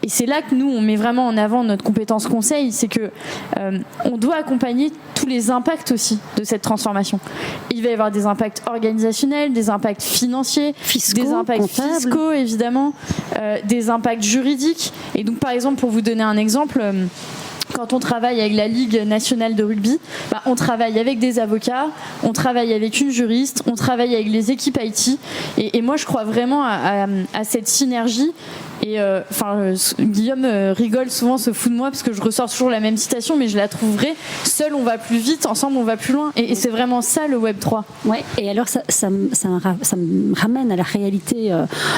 Et c'est là que nous on met vraiment en avant notre compétence conseil, c'est que on doit accompagner tous les impacts aussi de cette transformation. Il va y avoir des impacts organisationnels, des impacts financiers, des impacts comptables. fiscaux évidemment, des impacts juridiques. Et donc par exemple pour vous donner un exemple, quand on travaille avec la Ligue nationale de rugby, on travaille avec des avocats, on travaille avec une juriste, on travaille avec les équipes IT. Et moi, je crois vraiment à cette synergie. Et Guillaume rigole souvent, se fout de moi parce que je ressors toujours la même citation, mais je la trouve vraie. Seul on va plus vite, ensemble on va plus loin. Et c'est vraiment ça le Web 3. Ouais. Et alors ça me ramène à la réalité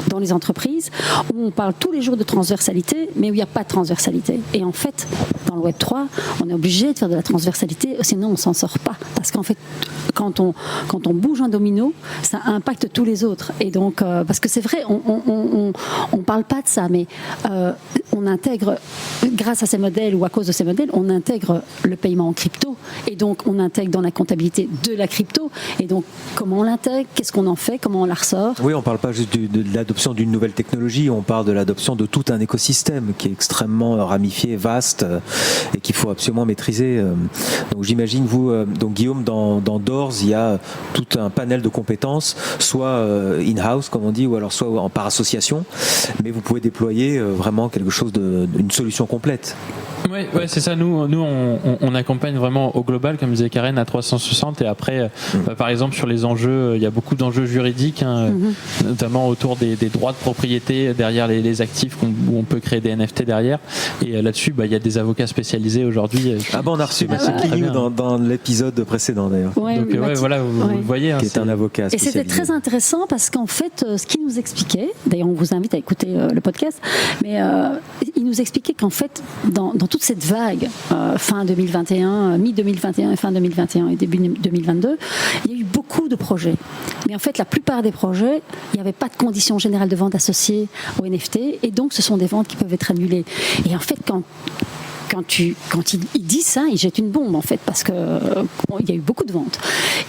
dans les entreprises où on parle tous les jours de transversalité, mais où il n'y a pas de transversalité. Et en fait, dans le Web 3, on est obligé de faire de la transversalité, sinon on s'en sort pas. Parce qu'en fait, quand on bouge un domino, ça impacte tous les autres. Et donc, parce que c'est vrai, on parle pas de ça, mais on intègre, grâce à ces modèles ou à cause de ces modèles, on intègre le paiement en crypto, et donc on intègre dans la comptabilité de la crypto, et donc comment on l'intègre, qu'est-ce qu'on en fait, comment on la ressort. Oui, on ne parle pas juste de l'adoption d'une nouvelle technologie, on parle de l'adoption de tout un écosystème qui est extrêmement ramifié, vaste, et qu'il faut absolument maîtriser. Donc j'imagine, vous, donc Guillaume, dans Doors, il y a tout un panel de compétences, soit in-house, comme on dit, ou alors soit par association, mais vous pouvez déployer vraiment quelque chose une solution complète. Ouais, c'est ça. Nous, on accompagne vraiment au global, comme disait Karen, à 360. Et après, par exemple, sur les enjeux, il y a beaucoup d'enjeux juridiques, notamment autour des droits de propriété derrière les actifs où on peut créer des NFT derrière. Et là-dessus, il y a des avocats spécialisés aujourd'hui. On a reçu Mathieu Quignou dans l'épisode précédent d'ailleurs. Ouais, donc voilà, vous le voyez. Qui est un avocat spécialisé. Et c'était très intéressant parce qu'en fait, ce qu'il nous expliquait, d'ailleurs on vous invite à écouter le podcast, mais il nous expliquait qu'en fait, dans toute cette vague, fin 2021, mi-2021 et fin 2021 et début 2022, il y a eu beaucoup de projets. Mais en fait, la plupart des projets, il n'y avait pas de conditions générales de vente associées au NFT, et donc ce sont des ventes qui peuvent être annulées. Et en fait, quand il dit ça, il jette une bombe en fait, parce que il y a eu beaucoup de ventes.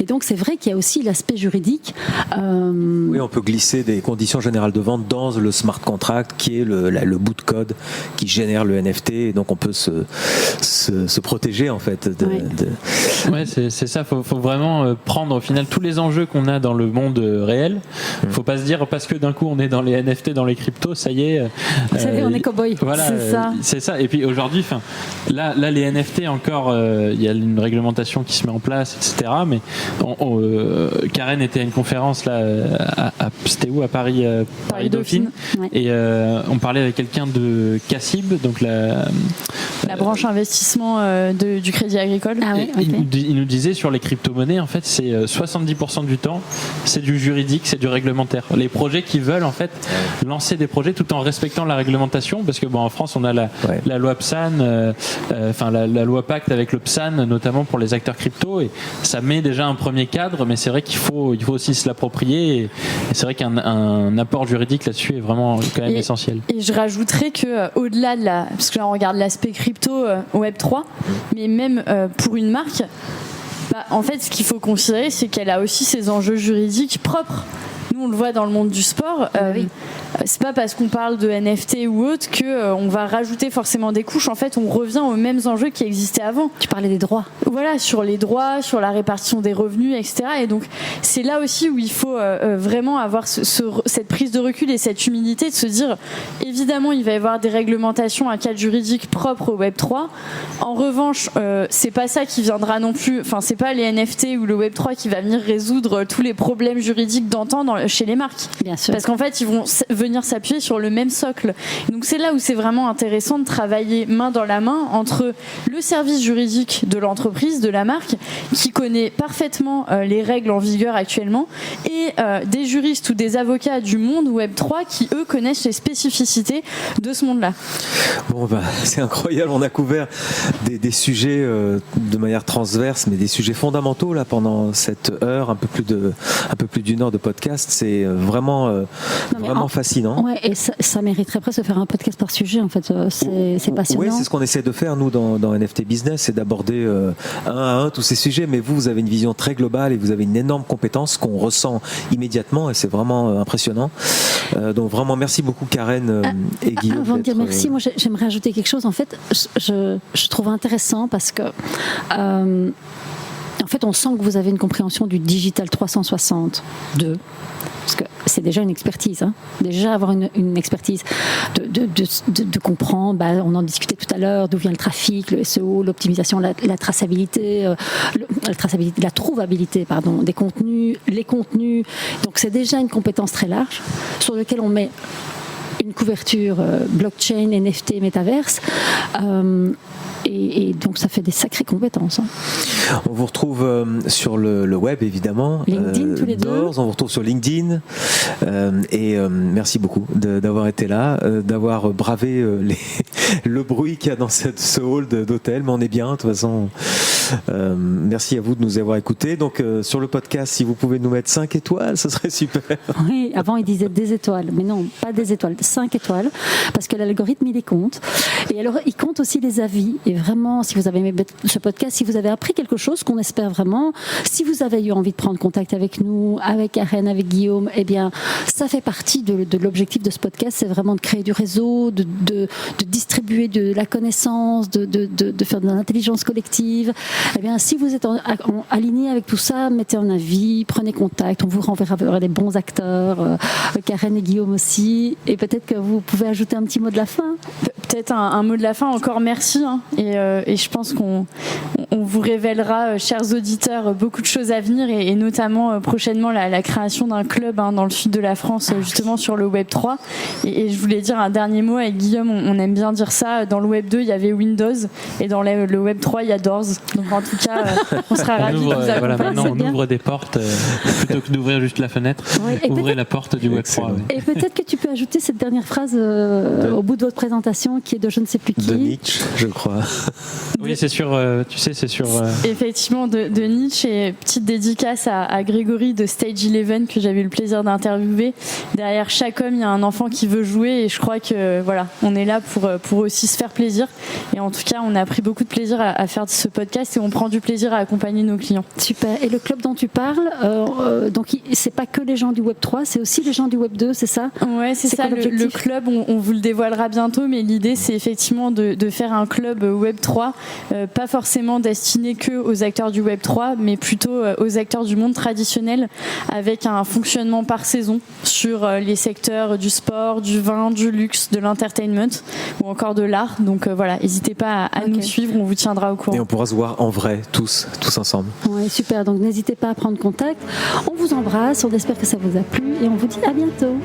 Et donc c'est vrai qu'il y a aussi l'aspect juridique. Oui, on peut glisser des conditions générales de vente dans le smart contract, qui est le bout de code qui génère le NFT. Et donc on peut se protéger en fait. Ouais, c'est ça. Faut vraiment prendre au final tous les enjeux qu'on a dans le monde réel. Faut pas se dire parce que d'un coup on est dans les NFT, dans les cryptos, ça y est. On est cow-boy. Voilà, c'est ça. Et puis aujourd'hui, là, les NFT encore, il y a une réglementation qui se met en place, etc. Mais Karen était à une conférence là, c'était où, à Paris Dauphine, ouais. Et on parlait avec quelqu'un de Cassib, donc la branche investissement du Crédit Agricole. Ah oui, okay. Il nous disait sur les crypto-monnaies, en fait, c'est 70% du temps, c'est du juridique, c'est du réglementaire. Les projets qui veulent en fait lancer des projets tout en respectant la réglementation, parce que en France on a la loi PSAN, la loi Pacte avec le PSAN, notamment pour les acteurs crypto, et ça met déjà un premier cadre, mais c'est vrai qu'il faut aussi se l'approprier, et c'est vrai qu'un apport juridique là-dessus est vraiment quand même essentiel. Et je rajouterais que au-delà parce que là on regarde l'aspect crypto Web 3, mais même pour une marque, en fait ce qu'il faut considérer, c'est qu'elle a aussi ses enjeux juridiques propres. Nous on le voit dans le monde du sport, oui. C'est pas parce qu'on parle de NFT ou autre que on va rajouter forcément des couches. En fait, on revient aux mêmes enjeux qui existaient avant. Tu parlais des droits. Voilà, sur les droits, sur la répartition des revenus, etc. Et donc, c'est là aussi où il faut vraiment avoir cette prise de recul et cette humilité de se dire, évidemment, il va y avoir des réglementations à cadre juridique propre au Web 3. En revanche, c'est pas ça qui viendra non plus. Enfin, c'est pas les NFT ou le Web 3 qui va venir résoudre tous les problèmes juridiques d'antan chez les marques. Bien sûr. Parce qu'en fait, ils vont venir s'appuyer sur le même socle. Donc c'est là où c'est vraiment intéressant de travailler main dans la main entre le service juridique de l'entreprise, de la marque, qui connaît parfaitement les règles en vigueur actuellement, et des juristes ou des avocats du monde Web3 qui, eux, connaissent les spécificités de ce monde-là. Bon, c'est incroyable, on a couvert des sujets de manière transverse, mais des sujets fondamentaux là pendant cette heure, un peu plus d'une heure de podcast. C'est vraiment fascinant. Ouais, et ça mériterait presque de faire un podcast par sujet, en fait. C'est passionnant. Oui, c'est ce qu'on essaie de faire, nous, dans NFT Business, c'est d'aborder un à un tous ces sujets, mais vous avez une vision très globale et vous avez une énorme compétence qu'on ressent immédiatement, et c'est vraiment impressionnant. Donc vraiment, merci beaucoup Karen et Guillaume. Avant de dire merci, moi j'aimerais ajouter quelque chose. En fait, je trouve intéressant parce que en fait, on sent que vous avez une compréhension du digital 362. Parce que c'est déjà une expertise, hein. Déjà avoir une expertise de comprendre, on en discutait tout à l'heure, d'où vient le trafic, le SEO, l'optimisation, la traçabilité, la trouvabilité, des contenus, les contenus. Donc c'est déjà une compétence très large sur laquelle on met une couverture blockchain, NFT, métaverse. Et donc ça fait des sacrées compétences. On vous retrouve sur le web évidemment. LinkedIn tous les deux. On vous retrouve sur LinkedIn. Merci beaucoup d'avoir été là, d'avoir bravé le bruit qu'il y a dans ce hall d'hôtel. Mais on est bien de toute façon. Merci à vous de nous avoir écoutés. Donc sur le podcast, si vous pouvez nous mettre 5 étoiles, ce serait super. Oui, avant il disait des étoiles, mais non, pas des étoiles, 5 étoiles, parce que l'algorithme il les compte. Et alors il compte aussi les avis. Et vraiment, si vous avez aimé ce podcast, si vous avez appris quelque chose, qu'on espère vraiment, si vous avez eu envie de prendre contact avec nous, avec Karen, avec Guillaume, eh bien ça fait partie de l'objectif de ce podcast, c'est vraiment de créer du réseau, de distribuer de la connaissance, de faire de l'intelligence collective. Eh bien, si vous êtes aligné avec tout ça, mettez un avis, prenez contact, on vous renverra vers les bons acteurs, Karen et Guillaume aussi, et peut-être que vous pouvez ajouter un petit mot de la fin. Peut-être un mot de la fin, encore merci, hein, et je pense qu'on vous révélera, chers auditeurs, beaucoup de choses à venir, et notamment prochainement la création d'un club dans le sud de la France, justement sur le Web 3, et je voulais dire un dernier mot avec Guillaume, on aime bien dire ça, dans le Web 2 il y avait Windows, et dans le Web 3 il y a Doors, donc en tout cas on sera ravis de vous accompagner. Voilà, maintenant on ouvre des portes plutôt que d'ouvrir juste la fenêtre, ouvrez la porte du Web 3. Oui. Et peut-être que tu peux ajouter cette dernière phrase au bout de votre présentation qui est de je ne sais plus qui. De Nietzsche, je crois. Oui, c'est sur, tu sais, c'est sur... Effectivement, de Nietzsche, et petite dédicace à Grégory de Stage 11 que j'avais eu le plaisir d'interviewer. Derrière chaque homme, il y a un enfant qui veut jouer, et je crois que voilà, on est là pour aussi se faire plaisir. Et en tout cas, on a pris beaucoup de plaisir à faire ce podcast, et on prend du plaisir à accompagner nos clients. Super. Et le club dont tu parles, donc c'est pas que les gens du Web 3, c'est aussi les gens du Web 2, c'est ça ? Ouais, c'est ça. Le club, on vous le dévoilera bientôt, mais l'idée c'est effectivement de faire un club Web 3, pas forcément destiné que aux acteurs du Web 3, mais plutôt aux acteurs du monde traditionnel, avec un fonctionnement par saison sur les secteurs du sport, du vin, du luxe, de l'entertainment ou encore de l'art. Donc voilà, n'hésitez pas à nous suivre, on vous tiendra au courant. Et on pourra se voir en vrai, tous ensemble. Ouais, super, donc n'hésitez pas à prendre contact. On vous embrasse, on espère que ça vous a plu et on vous dit à bientôt.